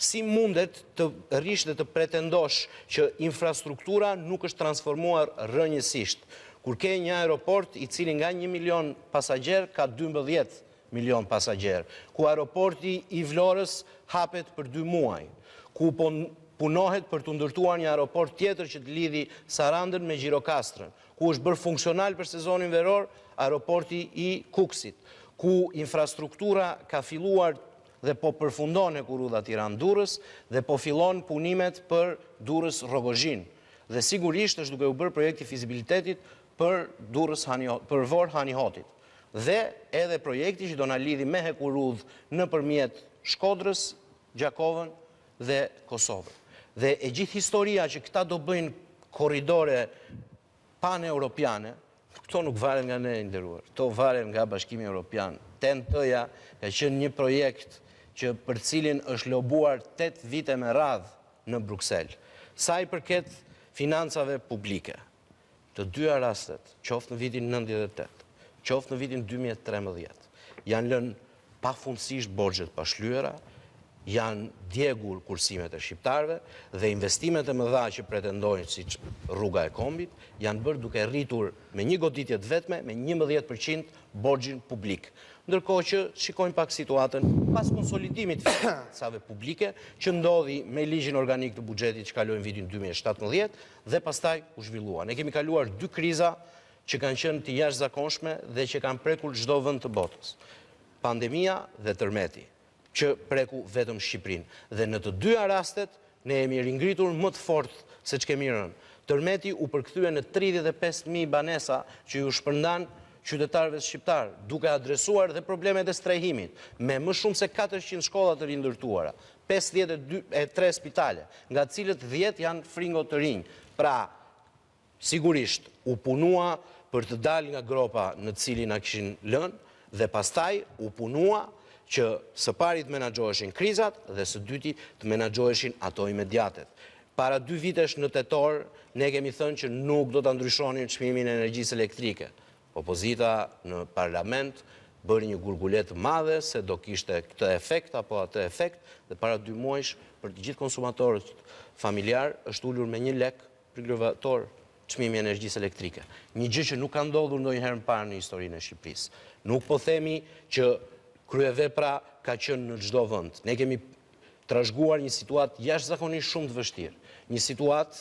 B: Si mundet të rish dhe të pretendosh që infrastruktura nuk është transformuar rrënjësisht, kur ke një aeroport i cili nga 1 milion pasagjer ka 12 milion pasagjer, ku aeroporti i Vlorës hapet për 2 muaj, ku punohet për të ndërtuar një aeroport tjetër që të lidhi Sarandën me Gjirokastrën, ku është bërë funksional për sezonin veror aeroporti i Kuksit, ku infrastruktura ka filluar dhe po përfundon e kurudha Tiranë-Durrës dhe po fillon punimet për Durrës-Rogozhin. Dhe sigurisht është duke u bërë projekti fizibilitetit për Vor-Hanihotit. Dhe edhe projekti që do na lidhi me hekurudh nëpërmjet Shkodrës, Gjakovën dhe Kosovën. Dhe e gjithë historia që këta do bëjnë korridore pan-europiane, këto nuk varen nga ne nderuar, këto varen nga Bashkimi Evropian. TEN-T-ja ka qenë një projekt që për cilin është lobuar 8 vite me radhë në Bruksel. Sa i përket financave publike, të dyja rastet, qoftë në vitin 98, qoftë në vitin 2013, janë lënë pafundësisht borxhet pa shlyera, janë djegur kursimet e shqiptarëve dhe investimet e mëdha që pretendojnë si rruga e kombit janë bërë duke rritur me një goditje të vetme me 11% borxhin publik. Ndërkohë që shikojmë pak situatën pas konsolidimit të financave publike që ndodhi me ligjin organik të buxhetit që kaloi në vitin 2017 dhe pastaj u zhvillua. Ne kemi kaluar 2 kriza që kanë qenë të jashtëzakonshme dhe që kanë prekur çdo vend të botës. Pandemia dhe tërmeti, që preku vetëm Shqipërinë. Dhe në të dyja rastet, ne jemi ringritur më të fortë se që kemi rënë. Tërmeti u përkthye në 35.000 banesa që ju shpërndan qytetarëve shqiptar, duke adresuar dhe problemet e strehimit, me më shumë se 400 shkolla të rindërtuara, 53 spitale, nga cilët 10 janë fringo të rinj. Pra, sigurisht, u punua për të dalë nga gropa në cilin na kishin lënë, dhe pastaj u punua që së pari të menaxhoheshin krizat dhe së dyti të menaxhoheshin ato imediatet. Para 2 vitesh në tetor, ne kemi thënë që nuk do të ndryshonin çmimin e energjisë elektrike. Opozita në parlament bëri një gurgulet madhe se do kishte këtë efekt apo atë efekt dhe para 2 muajsh për të gjithë konsumatorët familjar është ulur me 1 lek për kilowatoor çmimi i energjisë elektrike. Një gjë që nuk ka ndodhur ndonjëherë më parë në historinë e Shqipërisë. Nuk po themi që kryevepra ka qenë në çdo vend. Ne kemi trashëguar një situatë jashtëzakonisht shumë të vështirë, një situatë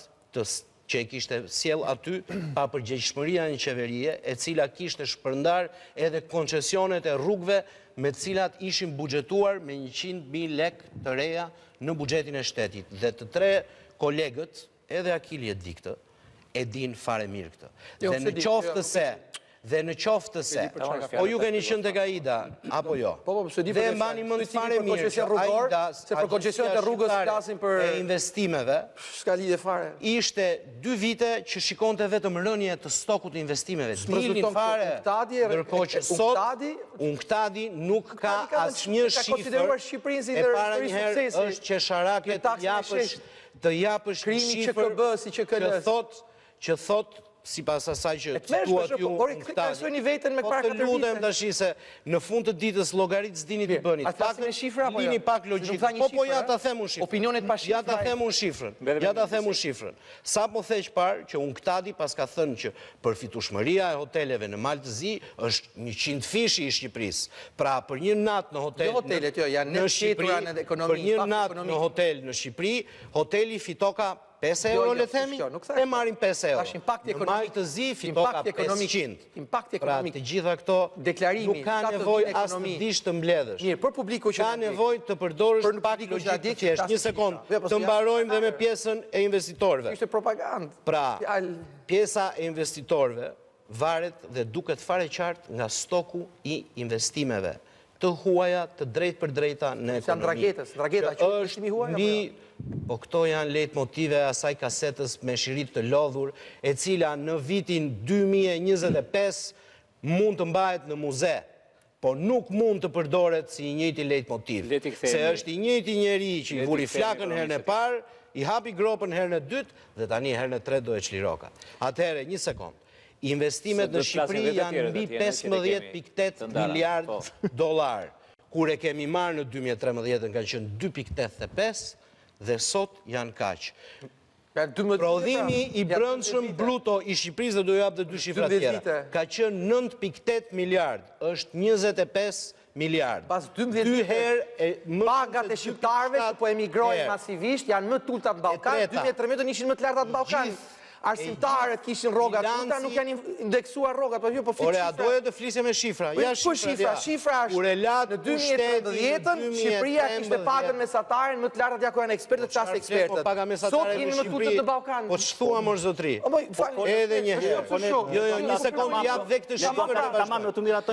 B: që e kishte sjell aty pa përgjegjshmëria e një qeverie e cila kishte shpërndar edhe koncesionet e rrugëve me të cilat ishin buxhetuar me 100.000 lek të reja në buxhetin e shtetit. Dhe të 3 kolegët, edhe Akili e di këtë, e din fare mirë këtë. Dhe në qoftë se, po ju keni qenë tek Aida, apo jo? Dhe mbani mend fare mirë që Aida,
C: se për koncesionet e rrugës flasin për
B: investimeve,
C: s'ka lidhje fare.
B: Ishte 2 vite që shikonte vetëm rënje të stokut të investimeve. Dilnin fare, ndërkohë që sot Unktadi nuk ka asnjë shifër. E para njëherë është që Sharake të japësh shifër që thot sipas asaj që thuat ju të lutem tash se në fund të ditës llogarit s'dini të bëni. Dini pak logjik. Po ja ta them unë shifrën.
C: Opinionet pa shifra.
B: Ja ta them unë shifrën. Sa po theq parë që Unktadi pas ka thënë që përfitueshmëria e hoteleve në Mal të Zi është 100 fishi i Shqipërisë. Pra për një natë në hotel në Shqipëri, për një natë në hotel në Shqipëri, hoteli fitoka 5 euro le themi, e marim 5 euro. Në Mal të Zi fitoka 500. Pra të gjitha këto nuk ka nevojë as të dish të mbledhësh.
C: Mirë, për publiku që
B: ka nevojë të përdorësh pak logjik të thjeshtë. Një sekond, të mbarojmë dhe me pjesën e investitorëve.
C: Ishte propagandë.
B: Pra, pjesa e investitorëve varet dhe duket fare qartë nga stoku I investimeve të huaja të drejt për drejta në ekonomi.
C: Drageta, që investimi huaj?
B: Po këto janë leitmotive asaj kasetës me shirit të lodhur, e cila në vitin 2025 mund të mbahet në muze, po nuk mund të përdoret si I njëjti leitmotiv. Se është I njëjti njeri që I vuri flakën herën e parë, I hapi gropën herën e dytë dhe tani herën e tretë do e çliroka. Atëherë, një sekond. Investimet në Shqipëri janë mbi 15.8 miliard dollar. Kur e kemi marrë në 2013 kanë qenë 2.85 dhe sot janë kaq. Prodhimi I brendshëm bruto I Shqipërisë, dhe do ju jap dhe dy shifra tjera, ka qenë 9.8 miliard, është 25 miliard.
C: Pas 12 vite, pagat e shqiptarëve që po emigrojnë masivisht janë më të ulta në Ballkan, 2013 ishin më të larta në Ballkan. Arsimtarët kishin rrogat ulta, nuk janë indeksuar rrogat, po flit.
B: Ore, a doje të flisje me shifra? Ja
C: shifra. Shifra është në 2013 Shqipëria kishte pagën mesatare më të lartë atje ku janë ekspertët, çast ekspertët. Sot jemi më të ulët në Ballkan.
B: Po ç'thua mor zotri? Edhe një herë. Jo, një sekond jap dhe këtë shifër.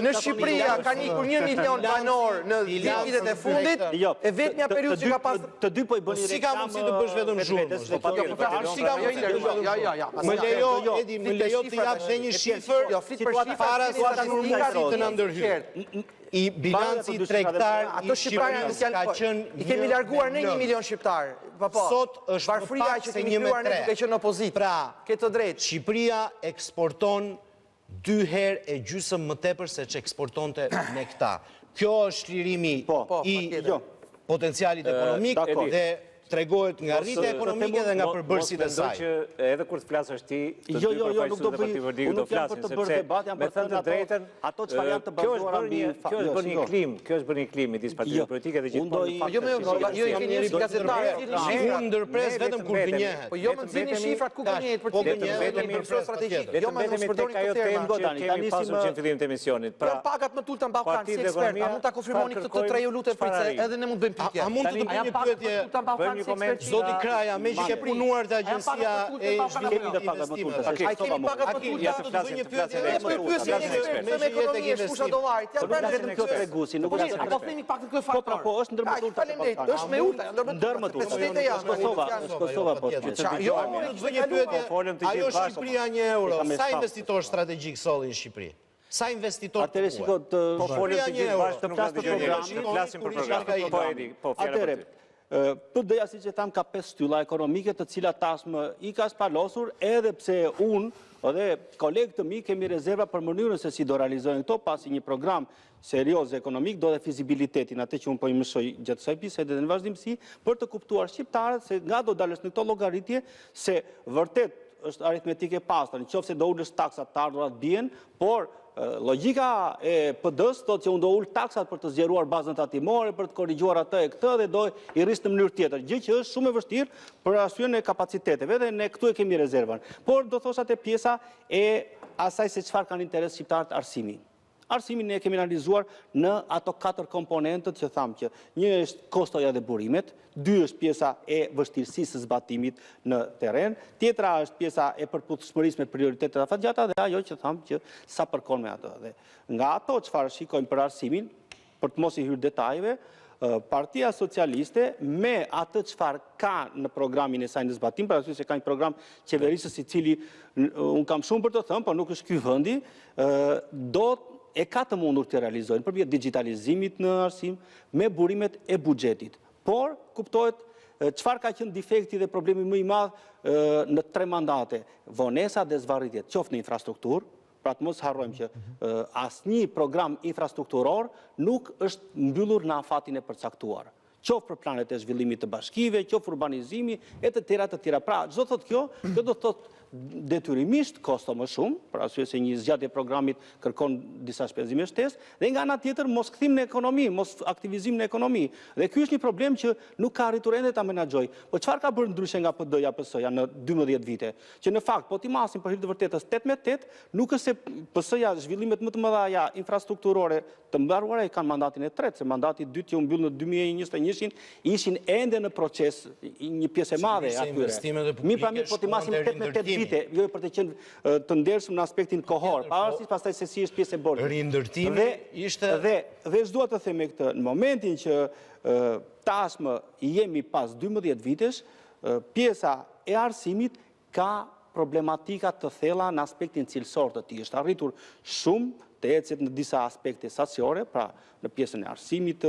C: Në Shqipëri ka nikur 1 milion banor në vitet e fundit, e vetmja periudhë që ka pas
D: të dy po I bëni
B: si ka mundësi të bësh vetëm zhurmë. Më lejo të jap dhe një shifër para se ta shurmësit të na ndërhyr. I bilanci tregtar
C: ato shqiptarët ka qenë I kemi larguar në 1 milion shqiptar.
B: Sot është më pak se 1/3.
C: Duke qenë opozitë.
B: Pra,
C: ke të drejtë.
B: Shqipëria eksporton 2 herë e gjysmë më tepër se ç'eksportonte me këta. Kjo është lirimi I potencialit ekonomik dhe tregohet nga rritja ekonomike dhe nga përbërësit e saj.
A: Edhe kur të flasësh ti, të dy
D: nuk do
A: përfaqësues do flasin, sepse me thënë të drejtën,
D: ato çfarë janë të bazuara mbi
A: kjo është bërë një klim, midis partive politike dhe gjithmonë.
C: Jo I keni njerëz gazetarë,
B: unë ndërpres vetëm kur gënjehet.
C: Po jo më nxini shifrat ku gënjehet për të vetëm për strategjik. Jo më mos përdorni
A: ajo temë që kemi pasur që në fillim të emisionit.
C: Pra pagat më të ulta në Ballkan si ekspert, a mund ta konfirmoni këtë të treju lutem pritse, edhe ne mund bëjmë pyetje.
B: A mund të bëjmë një pyetje? Zoti Kraja, me që ke punuar të agjensia e zhvillimit të investimeve.
C: A kemi pagat më të ulta?
B: Të bëjë një pyetje
C: me ekonomi e shkusha dollarit. Ja pranë vetëm
D: këtë treguesi, nuk është.
C: Apo themi pak këtë faktor.
D: Po është ndër më të ulta.
C: Është me ulta, ndër më të ulta.
D: Kosova po.
B: Jo, të bëjë një pyetje. Ajo Shqipëria 1 euro, sa investitor strategjik solli në Shqipëri? Sa investitor të
A: po folëm të gjithë bashkë nuk të flasim për programin. Po fjalë.
D: PD-ja, si që tham, ka 5 shtylla ekonomike të cilat tashmë I ka spalosur, edhe pse unë dhe kolegë të mi kemi rezerva për mënyrën se si do realizojnë këto, pasi një program serioz ekonomik do dhe fizibilitetin, atë që unë po I mësoj gjatë kësaj bisede dhe në vazhdimsi, për të kuptuar shqiptarët se nga do dalës në këto llogaritje se vërtet është aritmetike pastër, nëse do ulësh taksat të ardhurat bien, por logjika e PD-s thotë që unë do ul taksat për të zgjeruar bazën tatimore, për të korrigjuar atë e këtë dhe do I rris në mënyrë tjetër. Gjë që është shumë e vështirë për arsyeën e kapaciteteve dhe ne këtu e kemi rezervën. Por do thosha te pjesa e asaj se çfarë kanë interes shqiptarët arsimi. Arsimin ne kemi analizuar në ato 4 komponentët që thamë që një është kostoja dhe burimet, 2 është pjesa e vështirësisë së zbatimit në terren, tjetra është pjesa e përputhshmërisë me prioritetet afatgjata dhe ajo që thamë që sa përkon me ato. Dhe nga ato çfarë shikojmë për arsimin, për të mos I hyrë detajeve, Partia Socialiste me atë çfarë ka në programin e saj në zbatim, për arsye se ka një program qeverisës I cili un kam shumë për të thënë, por nuk është ky vendi, e ka të mundur të realizojnë përmjet digitalizimit në arsim me burimet e buxhetit. Por kuptohet çfarë ka qenë defekti dhe problemi më I madh në 3 mandate, vonesa dhe zvarritjet, qoftë në infrastrukturë, pra të mos harrojmë që asnjë program infrastrukturor nuk është mbyllur në afatin e përcaktuar. Qoftë për planet e zhvillimit të bashkive, qoftë urbanizimi, e të tjera. Pra, çdo thotë kjo do thotë detyrimisht kosto më shumë, për arsye se një zgjatje programit kërkon disa shpenzime shtesë, dhe nga ana tjetër mos kthim në ekonomi, mos aktivizim në ekonomi. Dhe ky është një problem që nuk ka arritur ende ta menaxhoj. Po çfarë ka bërë ndryshe nga PD-ja PS-ja në 12 vite? Që në fakt, po ti masim për hir të vërtetës 8/8, nuk është se PS-ja zhvillimet më të mëdha infrastrukturore të mbaruara I kanë mandatin e tretë, se mandati I dytë që u mbyll në 2021 ishin ende në proces një pjesë e madhe atyre. Mi pra mirë, po ti masim 8/8 vite, jo për të qenë të ndershëm në aspektin kohor, pavarësisht pastaj se si është pjesë e borxhit.
B: Rindërtimi ishte...
D: Dhe s'dua të them me këtë, në momentin që tashmë jemi pas 12 vitesh, pjesa e arsimit ka problematika të thella në aspektin cilësor të tij. Është arritur shumë të ecet në disa aspekte saciore, pra në pjesën e arsimit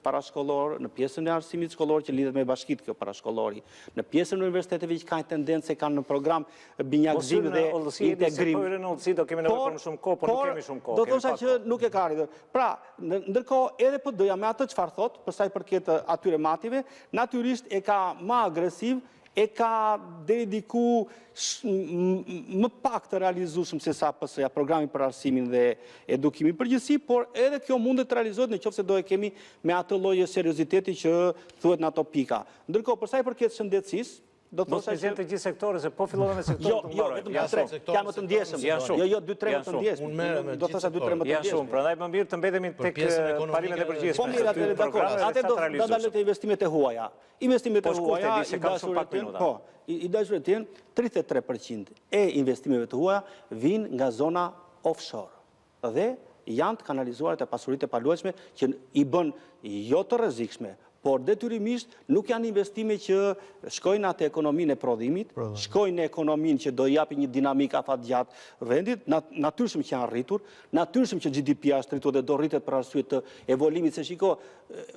D: parashkollor, në pjesën e arsimit shkollor që lidhet me bashkitë kjo parashkollori, në pjesën e universiteteve që kanë tendencë kanë në program binjakëzim dhe integrim.
A: Po në Ollësi do kemi nevojë për shumë kohë, por nuk kemi shumë kohë.
D: Do thosha që nuk e ka arritur. Pra, ndërkohë edhe PD-ja me atë çfarë thot, për sa i përket atyre mative, natyrisht e ka më agresiv, e ka deri diku më pak të realizueshëm se sa PS-ja, programi për arsimin dhe edukimin përgjithësi, por edhe kjo mundet të realizohet nëse do e kemi me atë lloj serioziteti që thuhet në ato pika. Ndërkohë, për sa i përket shëndetësisë, do të thosha që
A: të gjithë sektorë, se po fillova me sektorë të mbaroj.
D: Vetëm 2-3 më të ndjeshëm. Jo, 2-3 më të ndjeshëm. Do të thosha 2-3 më të ndjeshëm.
A: Janë shumë, prandaj më mirë të mbetemi tek parimet e përgjithshme.
D: Po mirë, atë dakord. Atë do dalë te investimet e huaja. Investimet e huaja, i dashurit janë 33% e investimeve të huaja vijnë nga zona offshore. Dhe janë të kanalizuar te pasuritë e paluajtshme që i bën jo të rrezikshme, por detyrimisht nuk janë investime që shkojnë atë ekonominë e prodhimit, shkojnë në ekonominë që do japi një dinamik afatgjatë vendit, natyrshëm që janë rritur, natyrshëm që GDP-ja është rritur dhe do rritet për arsye të evolimit, se shiko,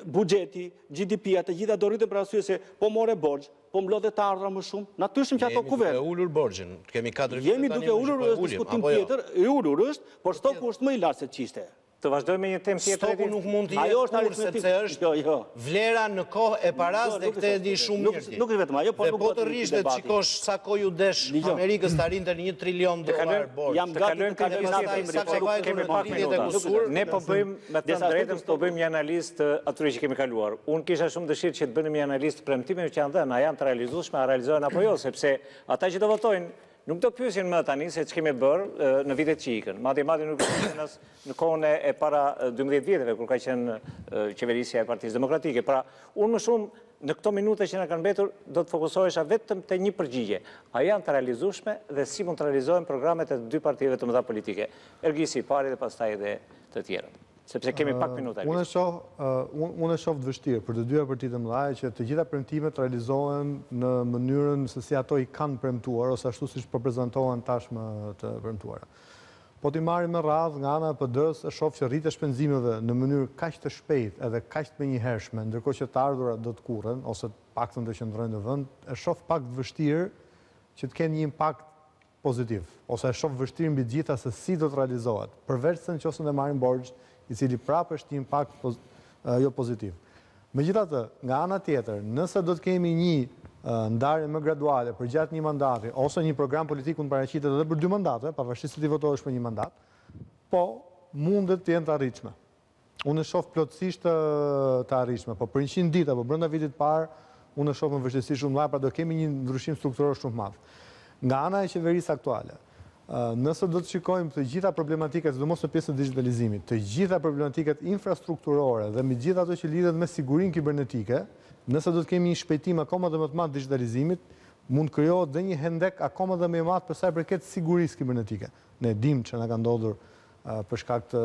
D: buxheti, GDP-ja, të gjitha do rritet për arsye se po more borxh, po mlodhet të ardhra më shumë, natyrshëm që ato kuvend.
B: Jemi duke ulur borxhin, kemi 4 vite
D: Jemi duke ulur, është diskutim tjetër, i ulur është, por stoku është më i lartë se ç'ishte.
A: Të vazhdojmë me një temë tjetër.
B: Stoku nuk mund të jetë kur sepse është vlera në kohë e paras dhe këtë e di shumë mirë.
D: Nuk është vetëm ajo, por
B: nuk po të rish dhe të shikosh sa kohë ju desh Amerikës të arrinte në $1 trilion borxh.
D: Jam gati të kalojmë
A: kemi pak minuta. Ne po bëjmë me të drejtën, po bëjmë një analizë atyre që kemi kaluar. Unë kisha shumë dëshirë që të bënim një analizë të premtimeve që janë dhënë, a janë të realizueshme, a realizohen apo jo, sepse ata që do votojnë nuk do pyesin më tani se ç'kemi bërë në vitet që ikën. Madje nuk pyesin as në kohën e para 12 vjeteve kur ka qenë qeverisja e Partisë Demokratike. Pra, unë më shumë në këto minuta që na kanë mbetur do të fokusohesha vetëm te një përgjigje. A janë të realizueshme dhe si mund të realizohen programet e dy partive të mëdha politike? Ergisi i pari dhe pastaj edhe të tjerët. Sepse kemi pak minuta.
E: Unë e shoh të vështirë për të dyja partitë të mëdha që të gjitha premtimet realizohen në mënyrën se si ato i kanë premtuar ose ashtu siç po prezantohen tashmë të premtuara. Po ti marrim me radhë nga ana e PD-s, e shoh që rritja e shpenzimeve në mënyrë kaq të shpejtë edhe kaq të menjëhershme, ndërkohë që të ardhurat do të kurren ose paktën do qëndrojnë në vend, e shoh pak të vështirë që të kenë një impakt pozitiv, ose e shoh vështirë mbi gjitha se si do të realizohet, përveç se nëse ne marrim borxh i cili prapë është një impakt jo pozitiv. Megjithatë, nga ana tjetër, nëse do të kemi një ndarje më graduale për gjatë një mandati, ose një program politik mund paraqitet edhe për 2 mandate, pavarësisht se ti votohesh për një mandat, po mundet të jenë të arritshme. Unë e shoh plotësisht të arritshme, po për 100 ditë apo brenda vitit parë, unë e shoh me vështirësi shumë mëdha, pra do kemi një ndryshim strukturor shumë të madh. Nga ana e qeverisë aktuale, nëse do të shikojmë të gjitha problematikat, sidomos në pjesën e digitalizimit, të gjitha problematikat infrastrukturore dhe me gjitha ato që lidhet me sigurinë kibernetike, nëse do të kemi një shpejtim akoma dhe më të madh digitalizimit, mund krijohet dhe një hendek akoma dhe më i madh për sa i përket sigurisë kibernetike. Ne dimë që na ka ndodhur për shkak të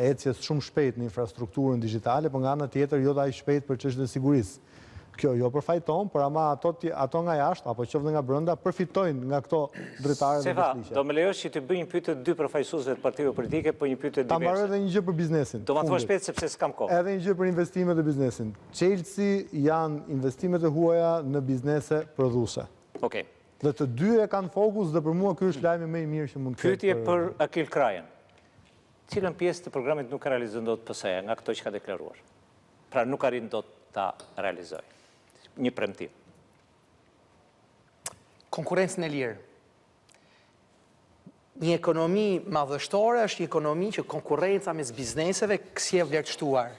E: ecjes shumë shpejt në infrastrukturën digjitale, por nga ana tjetër jo aq shpejt për çështën e sigurisë. Kjo jo përfajton, por ama ato nga jashtë, apo qoftë nga brenda, përfitojnë nga këto drejtare dhe
A: besliqe. Sefa, do më lejosh që të bëj një pyetje të dy përfaqësuesve të partive politike, po një pyetje diverse.
E: Ta mbaroj edhe një gjë për biznesin.
A: Do ma thuash shpejt sepse s'kam kohë.
E: Edhe një gjë për investimet e biznesin. Çelësi janë investimet e huaja në biznese prodhuese.
A: Okej.
E: Dhe të dy e kanë fokus dhe për mua ky është lajmi më i mirë që mund të ketë.
A: Pyetje për Akil Krajen. Cilën pjesë të programit nuk realizon dot PS-ja nga ato që ka deklaruar? Pra nuk arrin dot ta realizojë. Një premtim.
C: Konkurrencën e lirë. Një ekonomi madhështore është një ekonomi që konkurrenca mes bizneseve kësje vlerështuar.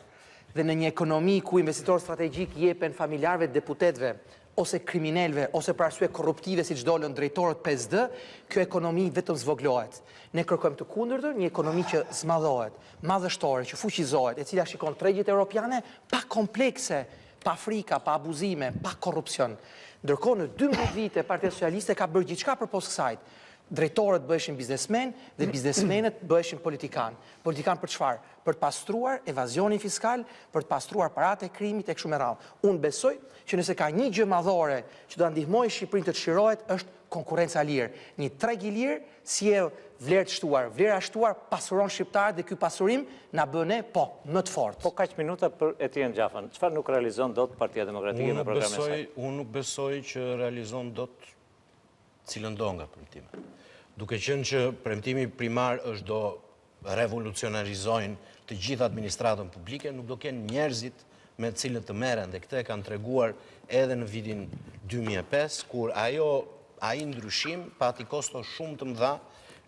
C: Dhe në një ekonomi ku investitor strategjik jepen familjarëve, deputetëve, ose kriminelve, ose për arsye korruptive si që dolën drejtorët PSD, kjo ekonomi vetëm zvoglohet. Ne kërkojmë të kundërtën, një ekonomi që zmadhohet, madhështore, që fuqizohet, e cila shikon tregjet europiane pa komplekse, pa frika, pa abuzime, pa korrupsion. Ndërkohë në 12 vite Partia Socialiste ka bërë gjithçka përpos kësajt. Drejtorët bëheshin biznesmen dhe biznesmenët bëheshin politikan. Politikan për çfarë? Për të pastruar evazionin fiskal, për të pastruar paratë e krimit e kështu me radhë. Unë besoj që nëse ka një gjë madhore që do ta ndihmojë Shqipërinë të çlirohet është konkurrenca lirë. Një treg i lirë sjell vlerë të shtuar, vlera e shtuar pasuron shqiptarët dhe ky pasurim na bën më të fortë.
A: Po kaq minuta për Etienne Gjafën. Çfarë nuk realizon dot Partia Demokratike me programin e saj?
B: Unë nuk besoj që realizon dot cilën do nga premtime. Duke qenë që premtimi primar është do revolucionarizojnë të gjithë administratën publike, nuk do kenë njerëzit me cilët të merren dhe këtë e kanë treguar edhe në vitin 2005, kur ai ndryshim pati kosto shumë të mëdha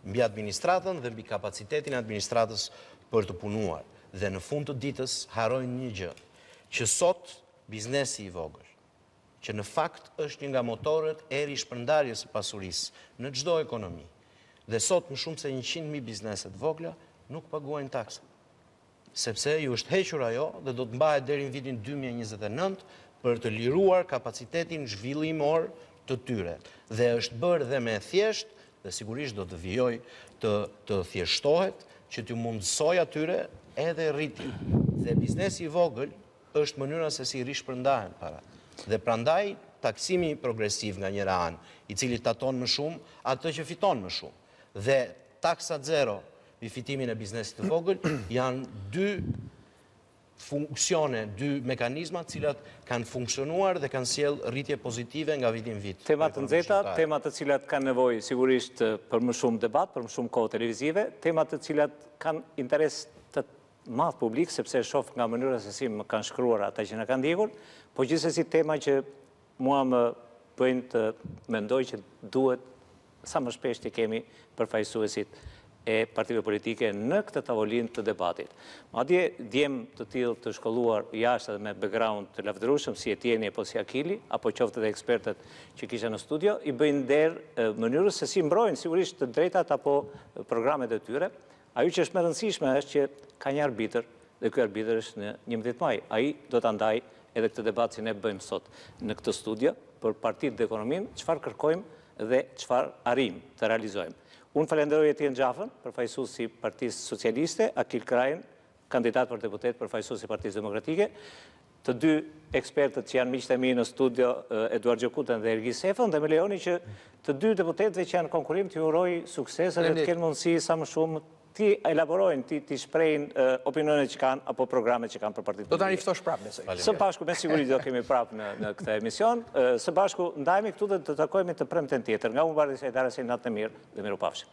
B: mbi administratën dhe mbi kapacitetin e administratës për të punuar. Dhe në fund të ditës harrojnë një gjë, që sot biznesi i vogël, që në fakt është një nga motorët e rishpërndarjes së pasurisë në çdo ekonomi. Dhe sot më shumë se 100.000 bizneset vogla nuk paguajnë taksa. Sepse ju është hequr ajo dhe do të mbahet deri në vitin 2029 për të liruar kapacitetin zhvillimor të tyre. Dhe është bërë dhe me thjesht, dhe sigurisht do të vijoj të thjeshtohet, që t'ju mundësoj atyre edhe rritjen. Dhe biznesi i vogël është mënyra se si rishpërndahen para. Dhe prandaj taksimi progresiv nga njëra anë, i cili taton më shumë, atë që fiton më shumë. Dhe taksa zero mbi fitimin e biznesit të vogël janë dy funksione, dy mekanizma cilat kanë funksionuar dhe kanë sjell rritje pozitive nga viti në vit.
A: Temat të nxehta, temat të cilat kanë nevojë sigurisht për më shumë debat, për më shumë kohë televizive, temat të cilat kanë interes të madh publik, sepse shoh nga mënyra se si më kanë shkruar ata që na kanë ndjekur, po gjithsesi tema që mua më bëjnë të mendoj që duhet sa më shpesh të kemi përfaqësuesit e partive politike në këtë tavolinë të debatit. Madje djem të tillë të shkolluar jashtë dhe me background të lavdërueshëm si Etieni apo si Akili, apo qoftë edhe ekspertët që kisha në studio, i bëjnë nder mënyrës se si mbrojnë sigurisht të drejtat apo programet e tyre. Ajo që është më e rëndësishme është që ka një arbitër dhe ky arbitër është në 11 maj. Ai do ta ndaj edhe këtë debat që ne bëjmë sot në këtë studio për partitë dhe ekonominë, çfarë kërkojmë dhe çfarë arrim të realizojmë. Unë falenderoj Etienne Gjafën, përfaqësuesi i Partisë Socialiste, Akil Krajin, kandidat për deputet përfaqësuesi i Partisë Demokratike, të dy ekspertët që janë miqtë e mi në studio, Eduard Gjokuten dhe Ergis Sefën, dhe me lejoni që të dy deputetëve që janë konkurim të uroj sukses dhe të kenë mundësi sa më shumë ti elaborojnë, ti shprejnë opinionet që kanë apo programet që kanë për partitë.
C: Do ta riftosh prapë besoj.
A: Së bashku me siguri do kemi prapë në këtë emision. Së bashku ndajemi këtu dhe të takojmë të premten tjetër. Nga unë Bardhi Sajdara, se natë të mirë dhe mirupafshim.